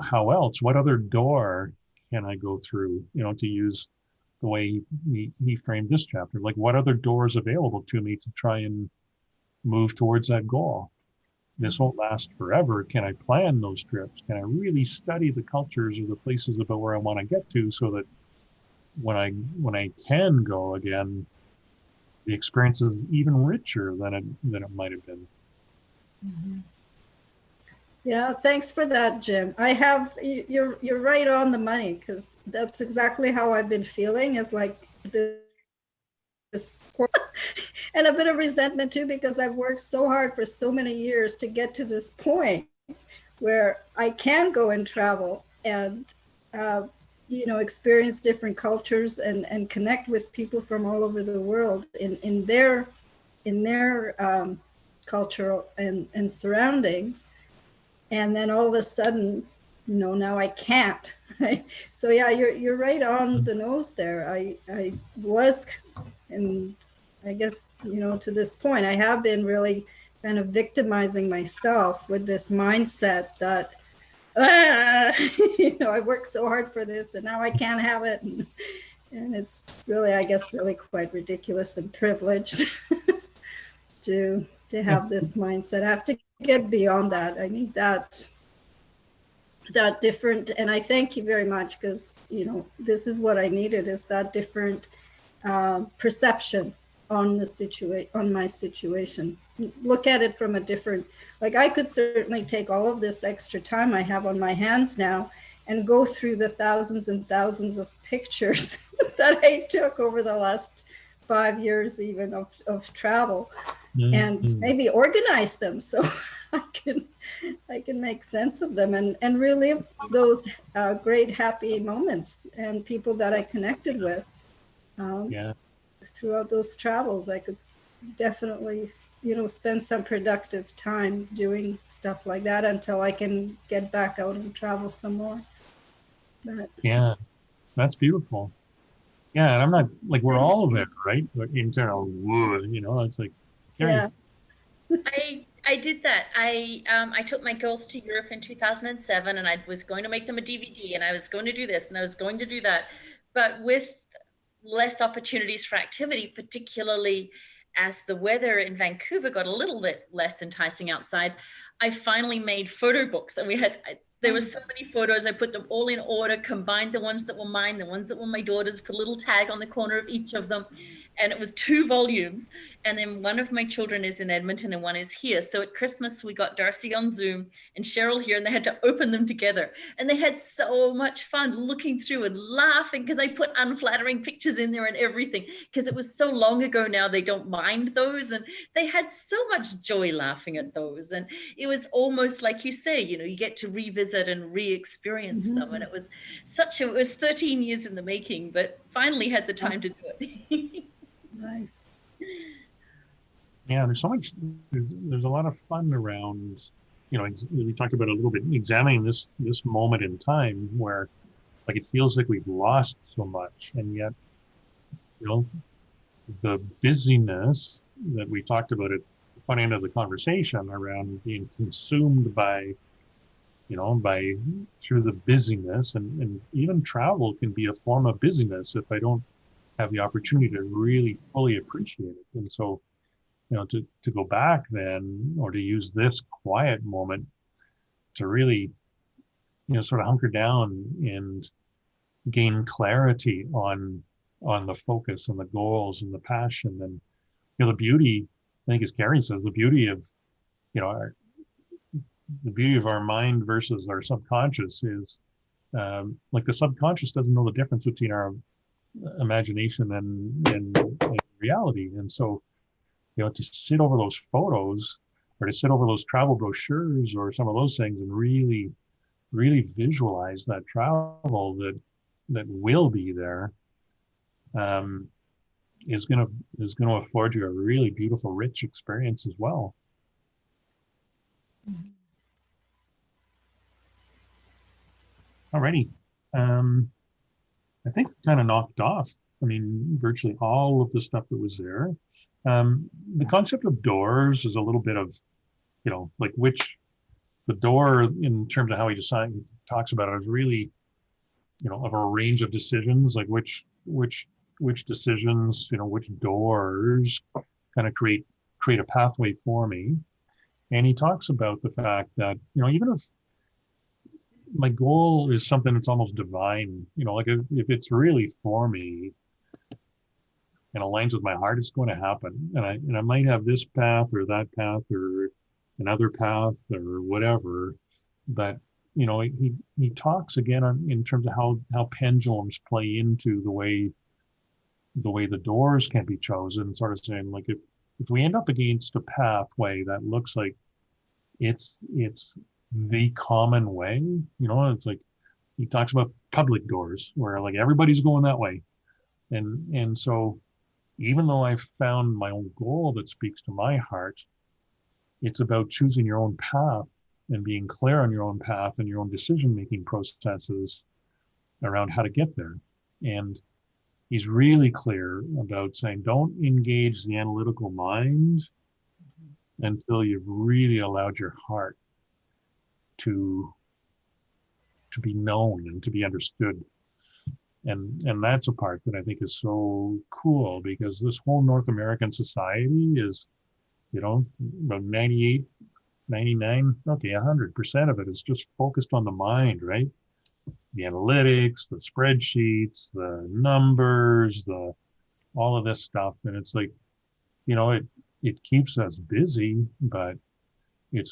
how else? What other door can I go through, to use the way he framed this chapter? Like, what other doors available to me to try and move towards that goal? This won't last forever. Can I plan those trips? Can I really study the cultures or the places about where I want to get to, so that when I can go again, the experience is even richer than it might have been. Mm-hmm. Yeah, thanks for that, Jim. You're right on the money, because that's exactly how I've been feeling, is like this and a bit of resentment too, because I've worked so hard for so many years to get to this point where I can go and travel and experience different cultures and connect with people from all over the world in their cultural and surroundings. And then all of a sudden, now I can't. So yeah, you're right on the nose there. I was, and I guess, to this point, I have been really kind of victimizing myself with this mindset that, I worked so hard for this and now I can't have it. And it's really, I guess, really quite ridiculous and privileged to have this mindset. I have to get beyond that. I need that different, and I thank you very much, because this is what I needed, is that different perception on my situation. Look at it from a different, like, I could certainly take all of this extra time I have on my hands now and go through the thousands and thousands of pictures that I took over the last 5 years even of travel, and maybe organize them so I can make sense of them and relive those great happy moments and people that I connected with throughout those travels. I could definitely spend some productive time doing stuff like that until I can get back out and travel some more. But yeah, that's beautiful. Yeah, and I'm not, like, we're all of it, right? But internal wood, it's like, yeah. I did that. I took my girls to Europe in 2007, and I was going to make them a DVD, and I was going to do this, and I was going to do that, but with less opportunities for activity, particularly as the weather in Vancouver got a little bit less enticing outside, I finally made photo books, and there were so many photos. I put them all in order, combined the ones that were mine, the ones that were my daughter's, put a little tag on the corner of each of them. and it was 2 volumes. And then one of my children is in Edmonton and one is here. So at Christmas, we got Darcy on Zoom and Cheryl here, and they had to open them together. And they had so much fun looking through and laughing because I put unflattering pictures in there and everything, because it was so long ago now, they don't mind those. And they had so much joy laughing at those. And it was almost like you say, you know, you get to revisit and re-experience them. And it was it was 13 years in the making, but finally had the time to do it. Nice. Yeah, there's so much, there's a lot of fun around, you know, we talked about it a little bit, examining this moment in time where like it feels like we've lost so much, and yet, you know, the busyness that we talked about at the front end of the conversation around being consumed by, you know, through the busyness, and even travel can be a form of busyness if I don't have the opportunity to really fully appreciate it. And so, you know, to go back then, or to use this quiet moment to really, you know, sort of hunker down and gain clarity on the focus and the goals and the passion, and, you know, the beauty, I think as Carrie says, the beauty of, you know, the beauty of our mind versus our subconscious is, like the subconscious doesn't know the difference between our imagination and reality. And so, you know, to sit over those photos or to sit over those travel brochures or some of those things and really, really visualize that travel that will be there, is going to afford you a really beautiful, rich experience as well. Alrighty. I think we kind of knocked off, I mean, virtually all of the stuff that was there. The concept of doors is a little bit of, you know, like the door in terms of how he talks about it is really, you know, of a range of decisions, like which decisions, you know, which doors kind of create a pathway for me. And he talks about the fact that, you know, even if my goal is something that's almost divine, you know, like if it's really for me and aligns with my heart, it's going to happen. And I might have this path or that path or another path or whatever, but, you know, he talks again in terms of how pendulums play into the way the doors can be chosen, sort of saying, like, if we end up against a pathway that looks like it's the common way, you know, it's like he talks about public doors where like everybody's going that way, and so even though I've found my own goal that speaks to my heart, it's about choosing your own path and being clear on your own path and your own decision-making processes around how to get there. And he's really clear about saying, don't engage the analytical mind until you've really allowed your heart to be known and to be understood. And that's a part that I think is so cool, because this whole North American society is, you know, about 98, 99, okay, 100% of it is just focused on the mind, right? The analytics, the spreadsheets, the numbers, all of this stuff. And it's like, you know, it keeps us busy, but it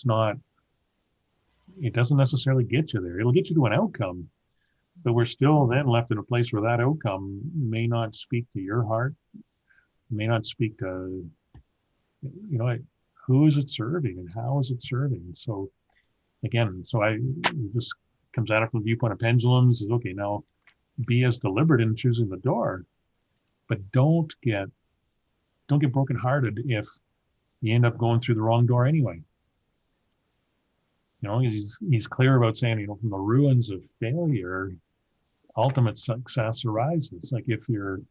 doesn't necessarily get you there. It'll get you to an outcome, but we're still then left in a place where that outcome may not speak to your heart, may not speak to, you know, who is it serving and how is it serving? So again, it just comes at it from the viewpoint of pendulums is, okay, now be as deliberate in choosing the door, but don't get brokenhearted if you end up going through the wrong door anyway. You know, he's clear about saying, you know, from the ruins of failure, ultimate success arises. Like if you're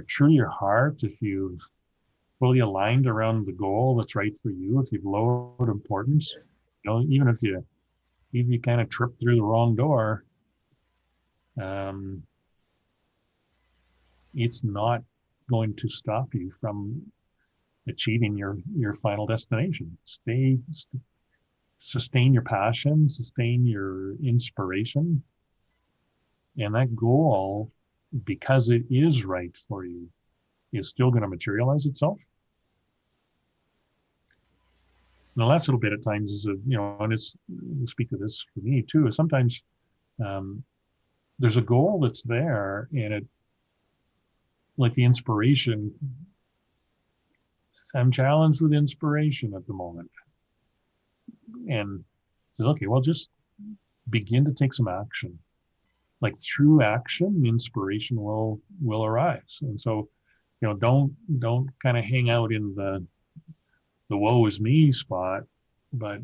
true to your heart, if you've fully aligned around the goal that's right for you, if you've lowered importance, you know, even if you kind of trip through the wrong door, it's not going to stop you from achieving your final destination. Sustain your passion, sustain your inspiration, and that goal, because it is right for you, is still going to materialize itself. And the last little bit at times is, and it's, we speak of this for me too, is sometimes there's a goal that's there, and it, like the inspiration, I'm challenged with inspiration at the moment. And says, okay, well, just begin to take some action. Like through action, inspiration will arise. And so, don't kind of hang out in the woe is me spot, but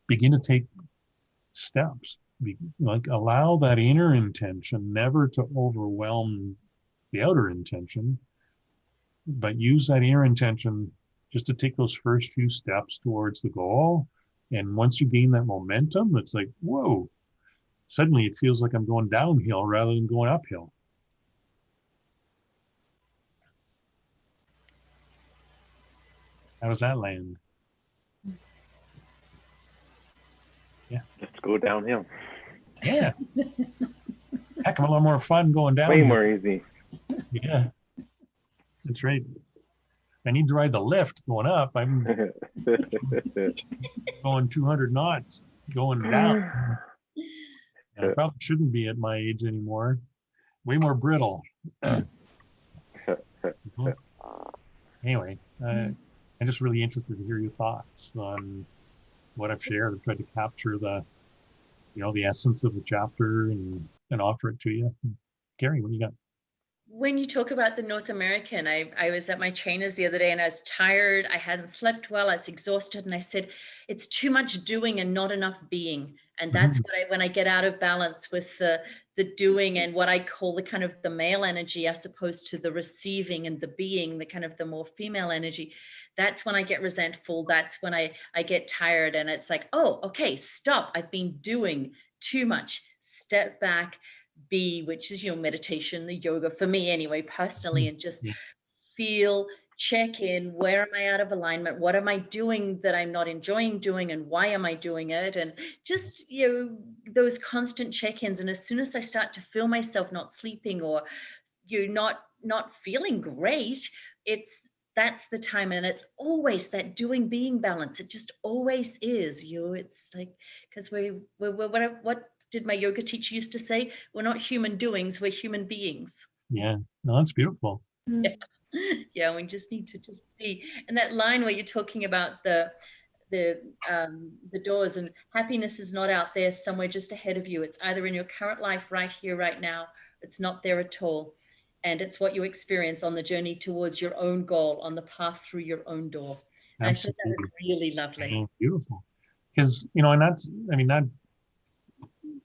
begin to take steps. Like allow that inner intention never to overwhelm the outer intention, but use that inner intention just to take those first few steps towards the goal. And once you gain that momentum, it's like, whoa, suddenly it feels like I'm going downhill rather than going uphill. How does that land? Yeah. Let's go downhill. Yeah. Heck of a lot more fun going down. Way more easy. Yeah. That's right. I need to ride the lift going up. I'm going 200 knots going down. I probably shouldn't be at my age anymore. Way more brittle. Anyway, I'm just really interested to hear your thoughts on what I've shared. I've tried to capture the essence of the chapter and offer it to you. Gary, what do you got? When you talk about the North American, I was at my trainer's the other day and I was tired. I hadn't slept well. I was exhausted. And I said, it's too much doing and not enough being. And that's what when I get out of balance with the doing and what I call the kind of the male energy, as opposed to the receiving and the being, the kind of the more female energy, that's when I get resentful. That's when I get tired. And it's like, oh, okay, stop. I've been doing too much. Step back. Be, which is meditation, the yoga for me anyway, personally, and just feel, check in, where am I out of alignment, what am I doing that I'm not enjoying doing, and why am I doing it, and just those constant check-ins. And as soon as I start to feel myself not sleeping or not feeling great, that's the time. And it's always that doing being balance. It just always is. It's like, because what did my yoga teacher used to say? We're not human doings, we're human beings. Yeah, no, that's beautiful. Yeah, we just need to just be. And that line where you're talking about the doors, and happiness is not out there somewhere just ahead of you. It's either in your current life right here, right now. It's not there at all. And it's what you experience on the journey towards your own goal, on the path through your own door. And I think that was really lovely. Yeah, beautiful. Because, and that's,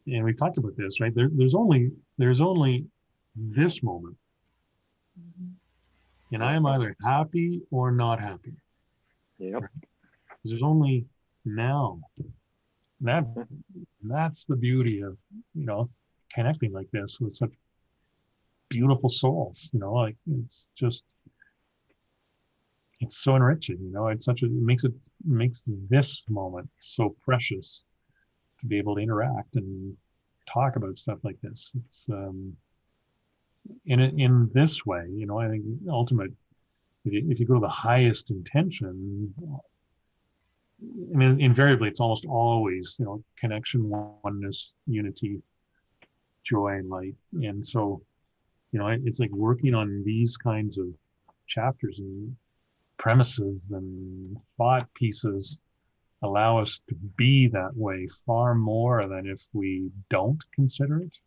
and we've talked about this, right? There's only this moment. And I am either happy or not happy. Yep. Right? There's only now. That's the beauty of, connecting like this with such beautiful souls, like it's so enriching, it's it makes this moment so precious to be able to interact and talk about stuff like this. It's in this way, I think ultimate, if you go to the highest intention, invariably it's almost always, connection, oneness, unity, joy, and light. And so, it's like working on these kinds of chapters and premises and thought pieces allow us to be that way far more than if we don't consider it.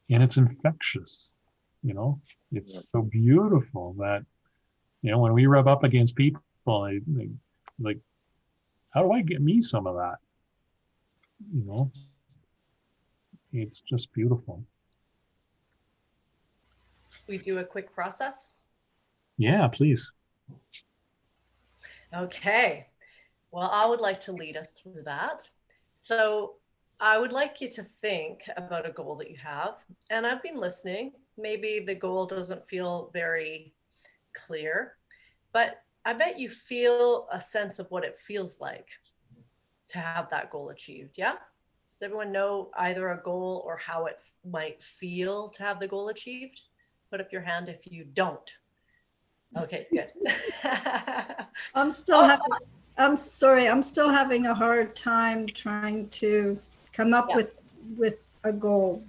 And it's infectious, it's so beautiful that, when we rub up against people, it's like, how do I get me some of that? It's just beautiful. We do a quick process? Yeah, please. Okay. Well, I would like to lead us through that. So I would like you to think about a goal that you have. And I've been listening. Maybe the goal doesn't feel very clear, but I bet you feel a sense of what it feels like to have that goal achieved. Yeah? Does everyone know either a goal or how it might feel to have the goal achieved? Put up your hand if you don't. Okay, good. I'm still having, I'm sorry, I'm still having a hard time trying to come up Yeah. with a goal.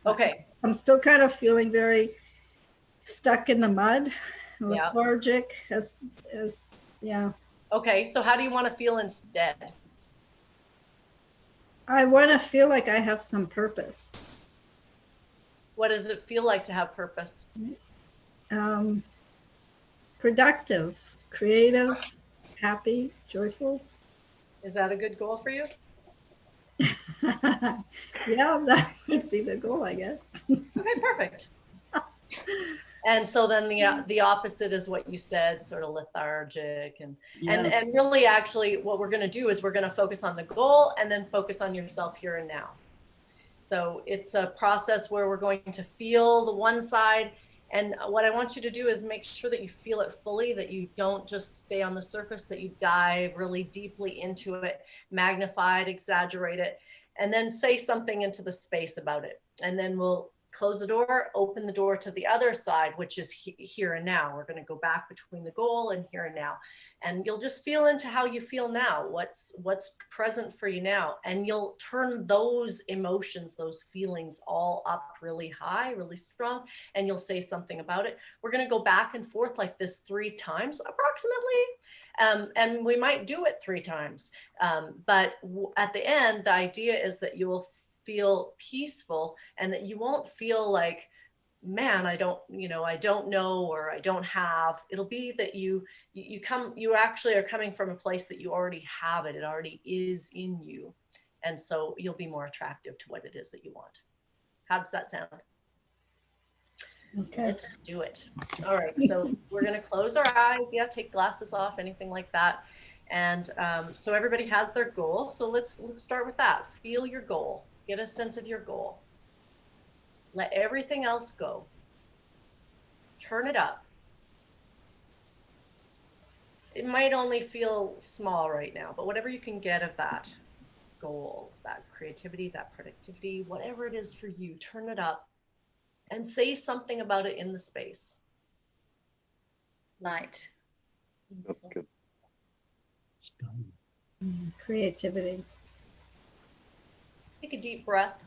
Okay, I'm still kind of feeling very stuck in the mud, Yeah. lethargic, yeah. okay. So how do you want to feel instead? I want to feel like I have some purpose. What does it feel like to have purpose? Productive, creative, happy, joyful. Is that a good goal for you? Yeah, that would be the goal, I guess. Okay, perfect. And so then the opposite is what you said, sort of lethargic and Yeah. really actually what we're going to do is we're going to focus on the goal and then focus on yourself here and now. So it's a process where we're going to feel the one side. And what I want you to do is make sure that you feel it fully, that you don't just stay on the surface, that you dive really deeply into it, magnify it, exaggerate it, and then say something into the space about it. And then we'll close the door, open the door to the other side, which is here and now. We're going to go back between the goal and here and now. And you'll just feel into how you feel now, what's present for you now. And you'll turn those emotions, those feelings all up really high, really strong, and you'll say something about it. We're going to go back and forth like this 3 times approximately. And we might do it 3 times. But at the end, the idea is that you will feel peaceful and that you won't feel like, man, I don't know, or I don't have. It'll be that you actually are coming from a place that you already have it. It already is in you. And so you'll be more attractive to what it is that you want. How does that sound? Okay. Let's do it. All right. So we're going to close our eyes. Yeah. Take glasses off, anything like that. And so everybody has their goal. So let's start with that. Feel your goal. Get a sense of your goal. Let everything else go. Turn it up. It might only feel small right now, but whatever you can get of that goal, that creativity, that productivity, whatever it is for you, turn it up and say something about it in the space. Light. That's good. Creativity. Take a deep breath.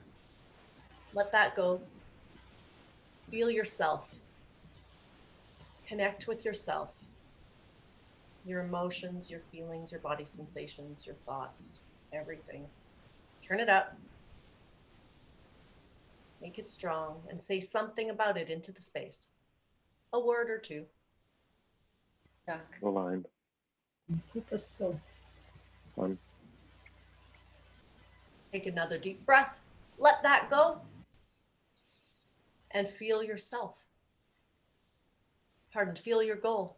Let that go. Feel yourself. Connect with yourself. Your emotions, your feelings, your body sensations, your thoughts, everything. Turn it up. Make it strong and say something about it into the space. A word or 2. Dark. Aligned. Purposeful. Fun. Take another deep breath. Let that go. And feel yourself. Feel your goal.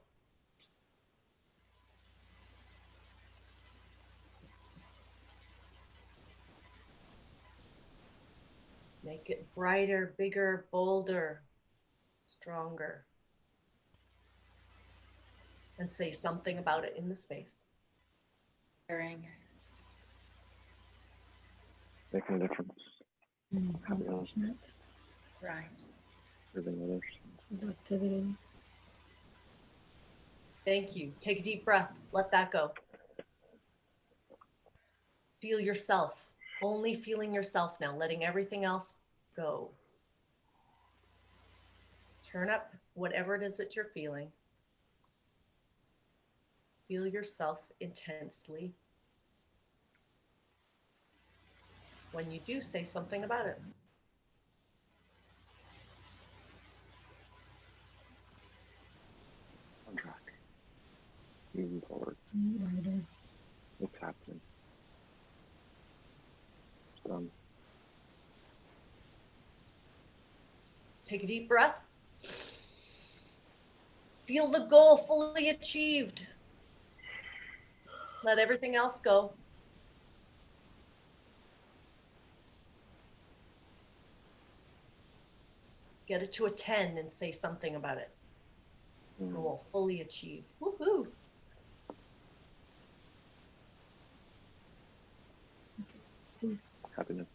Make it brighter, bigger, bolder, stronger. And say something about it in the space. Caring. Making a difference. Compassionate. Right. Serving others. Productivity. Thank you. Take a deep breath. Let that go. Feel yourself. Only feeling yourself now, letting everything else go. Turn up whatever it is that you're feeling. Feel yourself intensely. When you do, say something about it. On track. Moving forward. Lighter. What's happening? It's done. Take a deep breath. Feel the goal fully achieved. Let everything else go. Get it to a 10 and say something about it. Goal fully achieved. Woohoo! Peace. Happiness.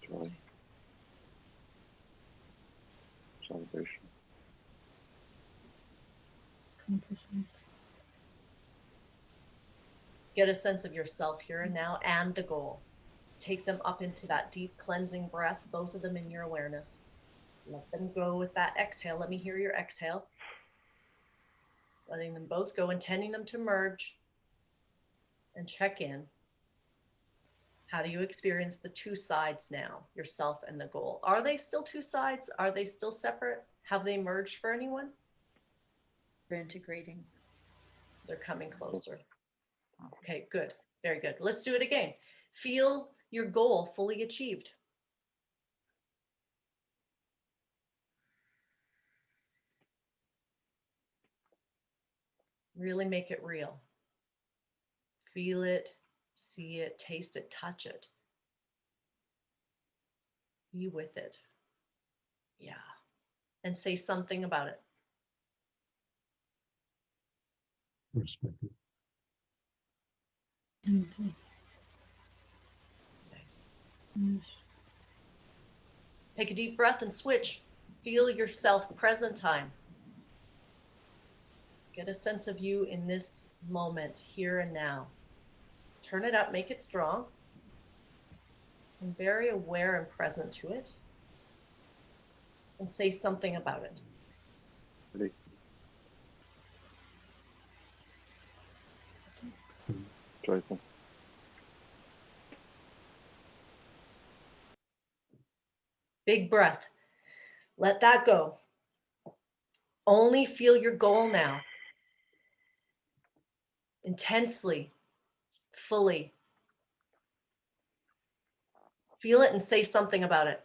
Joy. celebration. Get a sense of yourself here and now and the goal. Take them up into that deep cleansing breath, both of them in your awareness. Let them go with that exhale. Let me hear your exhale. Letting them both go, intending them to merge, and check in. How do you experience the two sides now, yourself and the goal? Are they still two sides? Are they still separate? Have they merged for anyone? We're integrating. They're coming closer. Okay, good. Very good. Let's do it again. Feel your goal fully achieved. Really make it real. Feel it, see it, taste it, touch it. Be with it. Yeah. And say something about it. Respect it. Take a deep breath and switch. Feel yourself present time. Get a sense of you in this moment, here and now. Turn it up, make it strong. And very aware and present to it. And say something about it. Ready? Joyful. Big breath. Let that go. Only feel your goal now. Intensely, fully. Feel it and say something about it.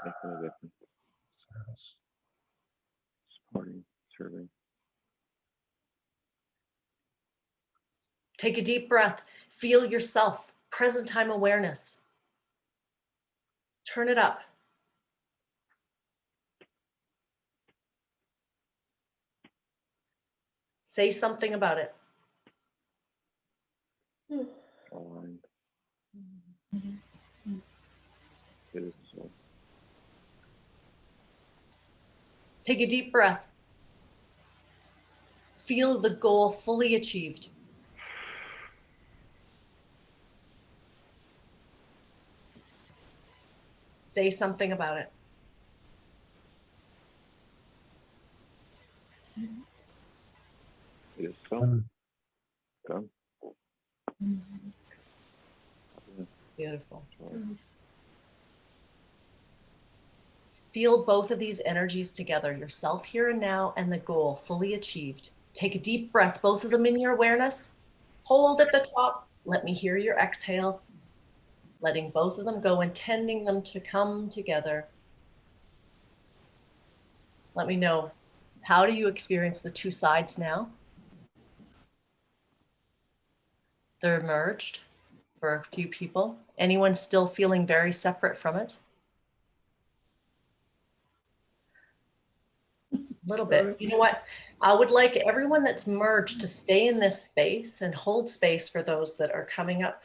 Making a difference. Service. Supporting, serving. Take a deep breath. Feel yourself. Present time awareness. Turn it up. Say something about it. Aligned. It is so. Take a deep breath. Feel the goal fully achieved. Say something about it. It is so. Done. Done. Beautiful. Joy. Feel both of these energies together, yourself here and now, and the goal fully achieved. Take a deep breath, both of them in your awareness. Hold at the top. Let me hear your exhale. Letting both of them go, intending them to come together. Let me know, how do you experience the two sides now? They're merged for a few people. Anyone still feeling very separate from it? A little bit. You know what? I would like everyone that's merged to stay in this space and hold space for those that are coming up.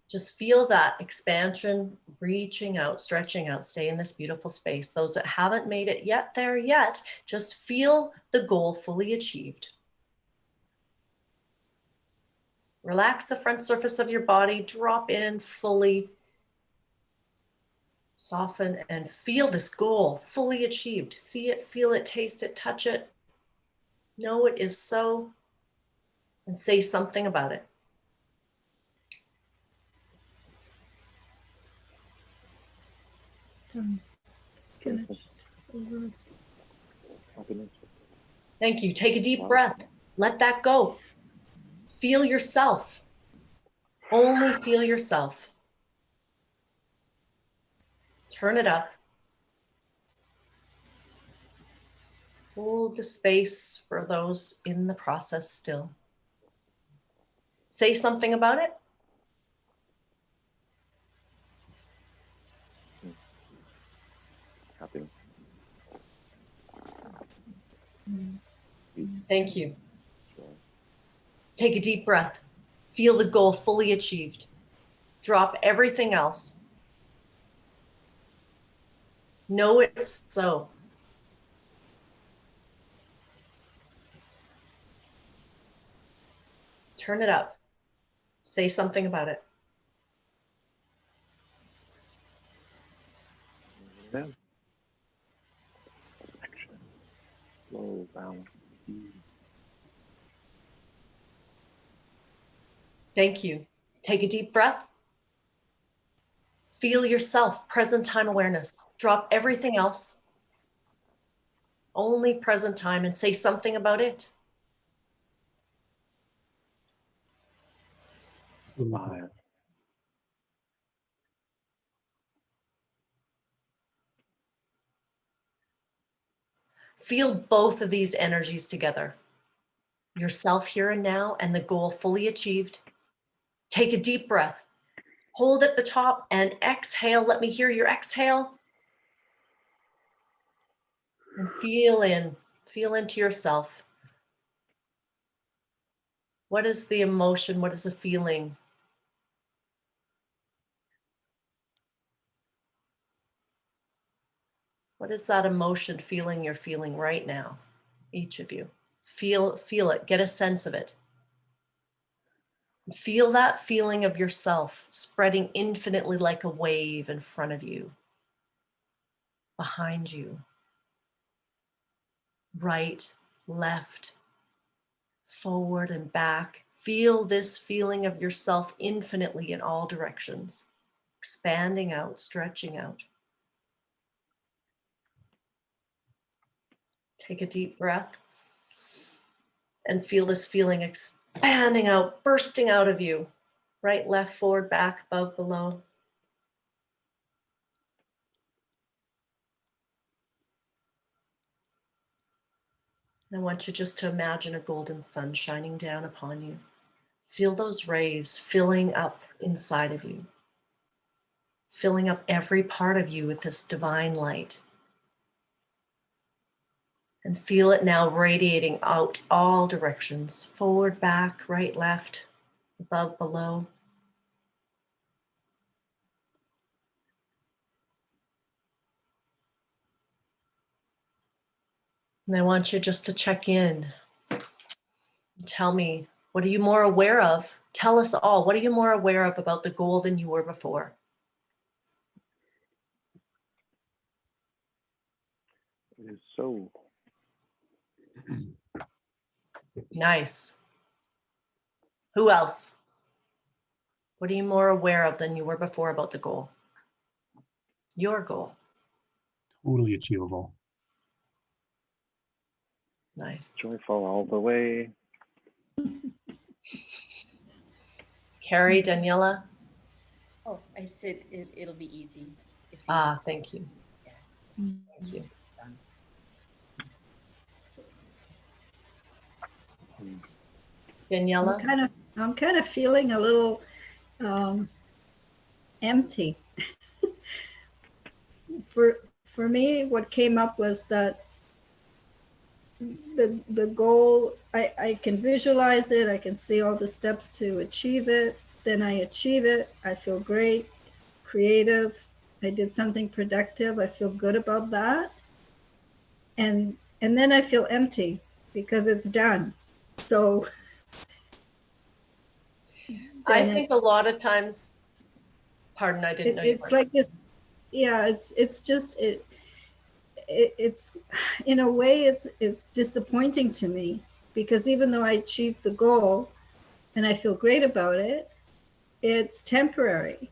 Just feel that expansion, reaching out, stretching out, stay in this beautiful space. Those that haven't made it yet there yet, just feel the goal fully achieved. Relax the front surface of your body, drop in fully. Soften and feel this goal fully achieved. See it, feel it, taste it, touch it. Know it is so, and say something about it. Happiness. Thank you. Take a deep breath. Let that go. Feel yourself. Only feel yourself. Turn it up. Hold the space for those in the process still. Say something about it. Happiness. Thank you. Joy. Take a deep breath. Feel the goal fully achieved. Drop everything else. Know it's so. Turn it up. Say something about it. Yeah. Action. Slow balance. Thank you. Take a deep breath. Feel yourself, present time awareness. Drop everything else. Only present time, and say something about it. Alive. Feel both of these energies together. Yourself here and now, and the goal fully achieved. Take a deep breath. Hold at the top and exhale. Let me hear your exhale. And feel into yourself. What is the emotion? What is the feeling? What is that emotion feeling you're feeling right now? Each of you. Feel it. Get a sense of it. Feel that feeling of yourself spreading infinitely like a wave in front of you, behind you, right, left, forward and back. Feel this feeling of yourself infinitely in all directions, expanding out, stretching out. Take a deep breath and feel this feeling expanding out, bursting out of you. Right, left, forward, back, above, below. I want you just to imagine a golden sun shining down upon you. Feel those rays filling up inside of you, filling up every part of you with this divine light. And feel it now radiating out all directions, forward, back, right, left, above, below. And I want you just to check in. Tell me, what are you more aware of? Tell us all, what are you more aware of about the goal than you were before? It is so. Nice. Who else? What are you more aware of than you were before about the goal? Your goal. Totally achievable. Nice. Joyful all the way. Carrie, Daniela? Oh, I said it'll be easy. It's easy. Ah, thank you. Yeah, just Thank you. done. Daniela? I'm kind of feeling a little empty. For me, what came up was that the goal, I can visualize it, I can see all the steps to achieve it, then I achieve it, I feel great, creative, I did something productive, I feel good about that. And then I feel empty because it's done. So I think a lot of times, pardon, I didn't know you it's were. like this, yeah, it's just it's in a way it's disappointing to me, because even though I achieved the goal and I feel great about it, it's temporary,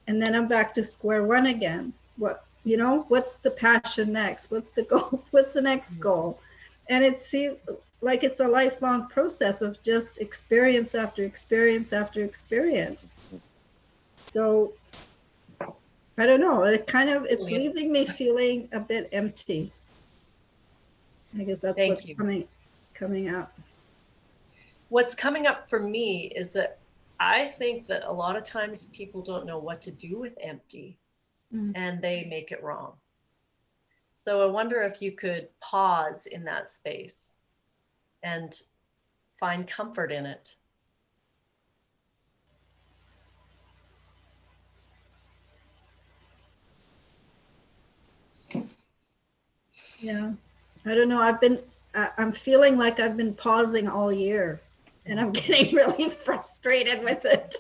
and then I'm back to square one again. What's the passion next? What's the goal? What's the next goal? And it seems like it's a lifelong process of just experience after experience after experience. So I don't know, it's leaving me feeling a bit empty. I guess that's Thank what's you. coming up. What's coming up for me is that I think that a lot of times people don't know what to do with empty, and they make it wrong. So I wonder if you could pause in that space and find comfort in it. Yeah. I don't know. I'm feeling like I've been pausing all year and I'm getting really frustrated with it.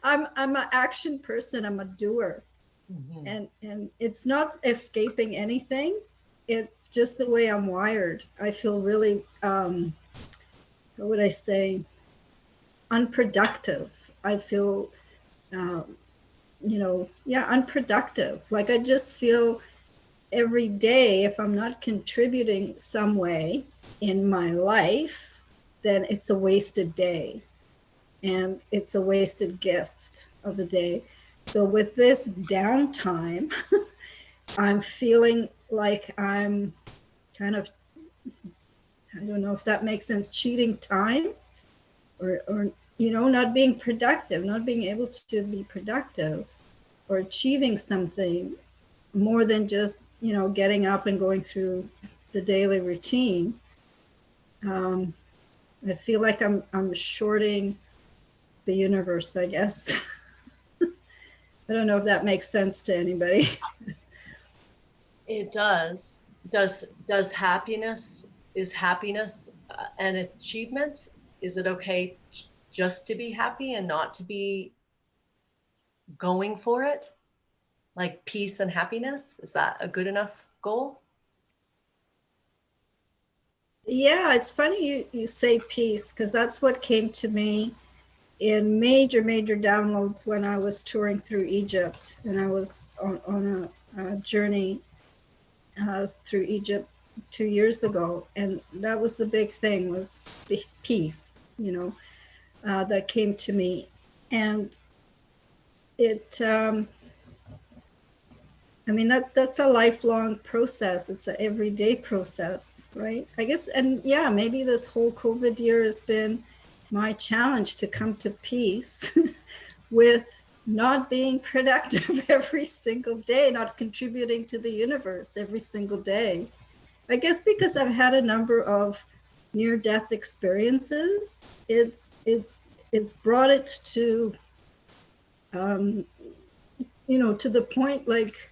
I'm an action person. I'm a doer. Mhm. And it's not escaping anything. It's just the way I'm wired. I feel really, what would I say, unproductive. I feel, um, yeah, unproductive. Like I just feel every day, if I'm not contributing some way in my life, then it's a wasted day and it's a wasted gift of a day. So with this downtime, I'm feeling like I'm kind of, I don't know if that makes sense, cheating time or not being productive, not being able to be productive or achieving something more than just, getting up and going through the daily routine. Um, I feel like I'm shorting the universe, I guess. I don't know if that makes sense to anybody. It does. Does happiness, is happiness an achievement? Is it okay just to be happy and not to be going for it? Like peace and happiness? Is that a good enough goal? Yeah, it's funny you say peace because that's what came to me in major downloads when I was touring through Egypt and I was on a journey through Egypt 2 years ago, and that was the big thing was the peace, that came to me, and it. I mean that's a lifelong process. It's an everyday process, right? I guess, and yeah, maybe this whole COVID year has been my challenge to come to peace with not being productive every single day, not contributing to the universe every single day. I guess because I've had a number of near-death experiences, it's brought it to um, to the point like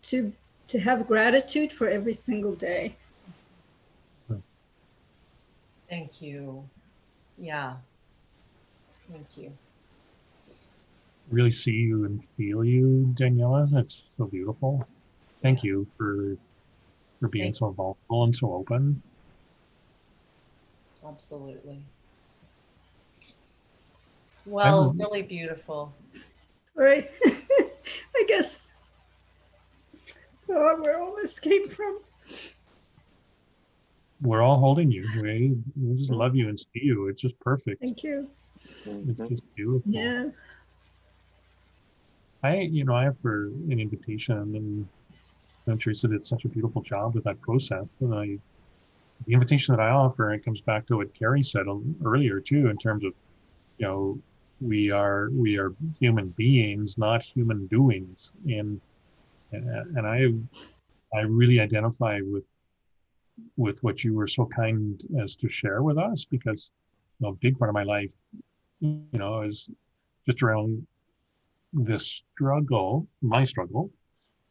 to to have gratitude for every single day. Thank you. Yeah, thank you. Really see you and feel you, Daniela. That's so beautiful. Thank you for being Thank so vulnerable and so open. Absolutely. I have Well, a- really beautiful. Right. I guess where all this came from. We're all holding you. We just love you and see you. It's just perfect. Thank you. It's Mhm. just beautiful. Yeah. I have for an invitation, and Teresa did such a beautiful job with that process. And the invitation that I offer, it comes back to what Carrie said earlier too, in terms of, you know, we are human beings, not human doings. And I really identify with what you were so kind as to share with us, because a big part of my life, is just around this struggle, my struggle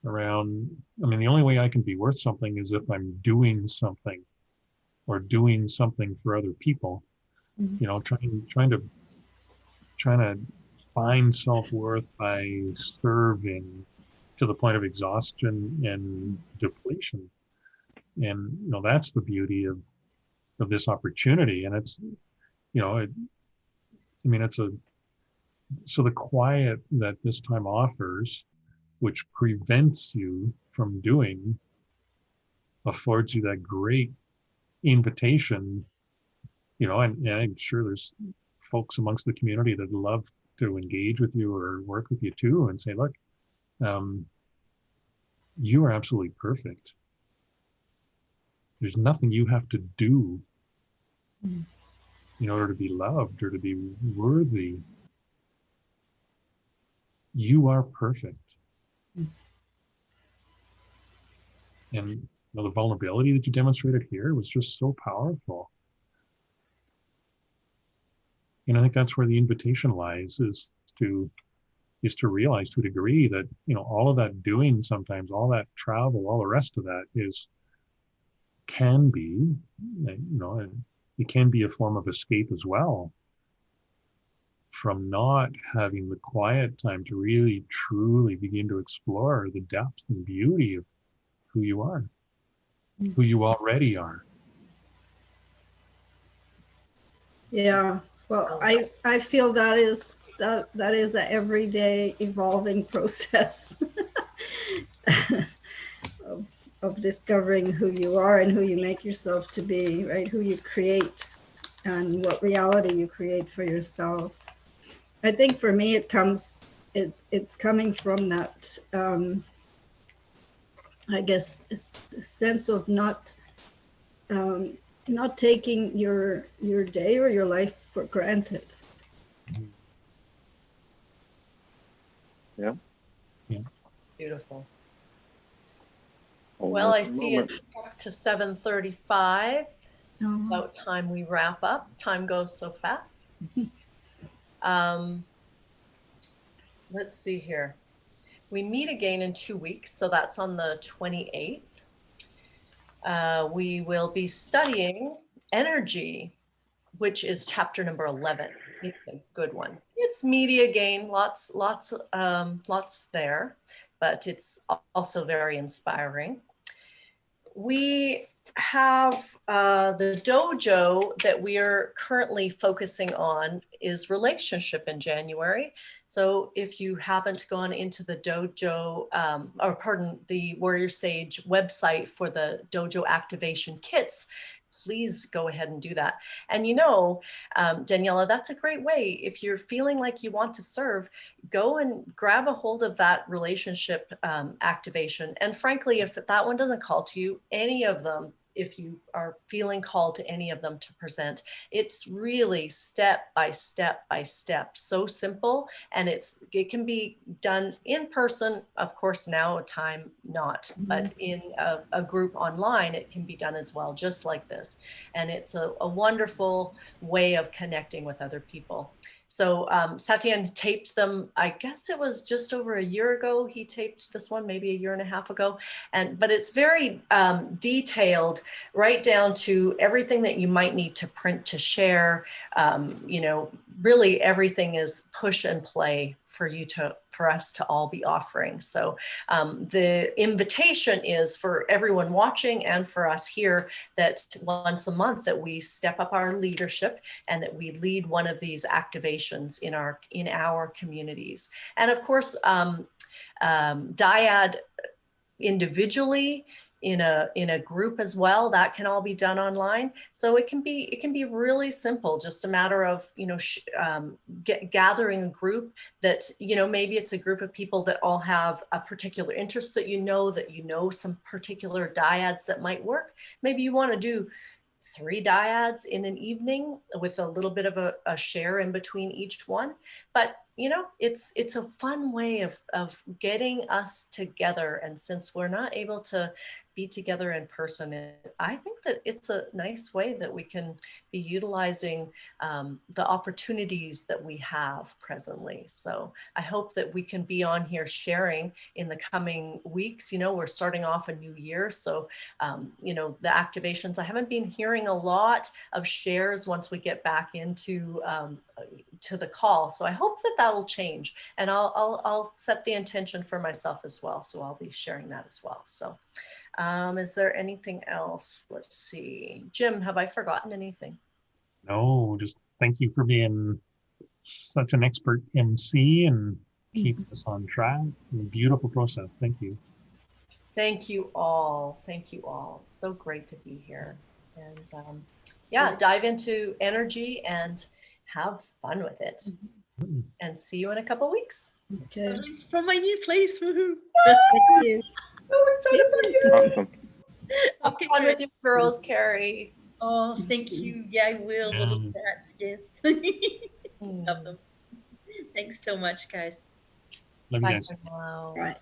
around, I mean, the only way I can be worth something is if I'm doing something or doing something for other people, Mhm. trying to find self-worth by serving to the point of exhaustion and depletion. And, that's the beauty of this opportunity. And it's, I mean, so the quiet that this time offers, which prevents you from doing, affords you that great invitation, and I'm sure there's folks amongst the community that love to engage with you or work with you too and say, look, um, you are absolutely perfect. There's nothing you have to do Mhm. in order to be loved or to be worthy. You are perfect. And the vulnerability that you demonstrated here was just so powerful. And I think that's where the invitation lies, to realize to a degree that, all of that doing, sometimes all that travel, all the rest of that is can be, it can be a form of escape as well from not having the quiet time to really truly begin to explore the depth and beauty of who you are, who you already are. Yeah. Well, I feel that is an everyday evolving process of discovering who you are and who you make yourself to be, right? Who you create and what reality you create for yourself. I think for me, it's coming from that, I guess, a sense of not taking your day or your life for granted. Yeah. Beautiful. Only Well, I a see moment. it's up to 7:35. Oh, About time we wrap up. Time goes so fast. Let's see here. We meet again in 2 weeks, so that's on the 28th. We will be studying energy, which is chapter number 11. It's a good one. It's meaty again, lots there, but it's also very inspiring. We have the dojo that we are currently focusing on is relationship in January. So if you haven't gone into the dojo, or pardon, the Warrior Sage website for the dojo activation kits, please go ahead and do that. And Daniela, that's a great way. If you're feeling like you want to serve, go and grab a hold of that relationship activation. And frankly, if that one doesn't call to you, any of them, if you are feeling called to any of them to present, it's really step by step by step, so simple. And it can be done in person, of course, now time not, but in a group online, it can be done as well, just like this. And it's a wonderful way of connecting with other people. So Satyen taped them, I guess it was just over a year ago. He taped this one, maybe a year and a half ago. But it's very detailed, right down to everything that you might need to print to share. Really everything is push and play for us to all be offering. So the invitation is for everyone watching and for us here that once a month that we step up our leadership and that we lead one of these activations in our communities. And of course, dyad individually, in a group as well, that can all be done online. So it can be really simple, just a matter of gathering a group that maybe it's a group of people that all have a particular interest that some particular dyads that might work. Maybe you want to do 3 dyads in an evening with a little bit of a share in between each one. But it's a fun way of getting us together. And since we're not able to be together in person, I think that it's a nice way that we can be utilizing the opportunities that we have presently. So I hope that we can be on here sharing in the coming weeks. We're starting off a new year. So, the activations, I haven't been hearing a lot of shares once we get back into to the call. So I hope that will change, and I'll set the intention for myself as well. So I'll be sharing that as well. So is there anything else? Let's see. Jim, have I forgotten anything? No, just thank you for being such an expert MC and keeping us on track. Beautiful process. Thank you. Thank you all. Thank you all. So great to be here. And dive into energy and have fun with it. And see you in a couple weeks. okay. From my new place. Woohoo. Thank you. So excited for you. Awesome. Have fun with your girls, Carrie. Oh, thank you. Yeah, I will. The little cats, yes. Love them. Thanks so much, guys. Love you Bye guys. for now. Right.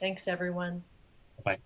Thanks, everyone. Bye.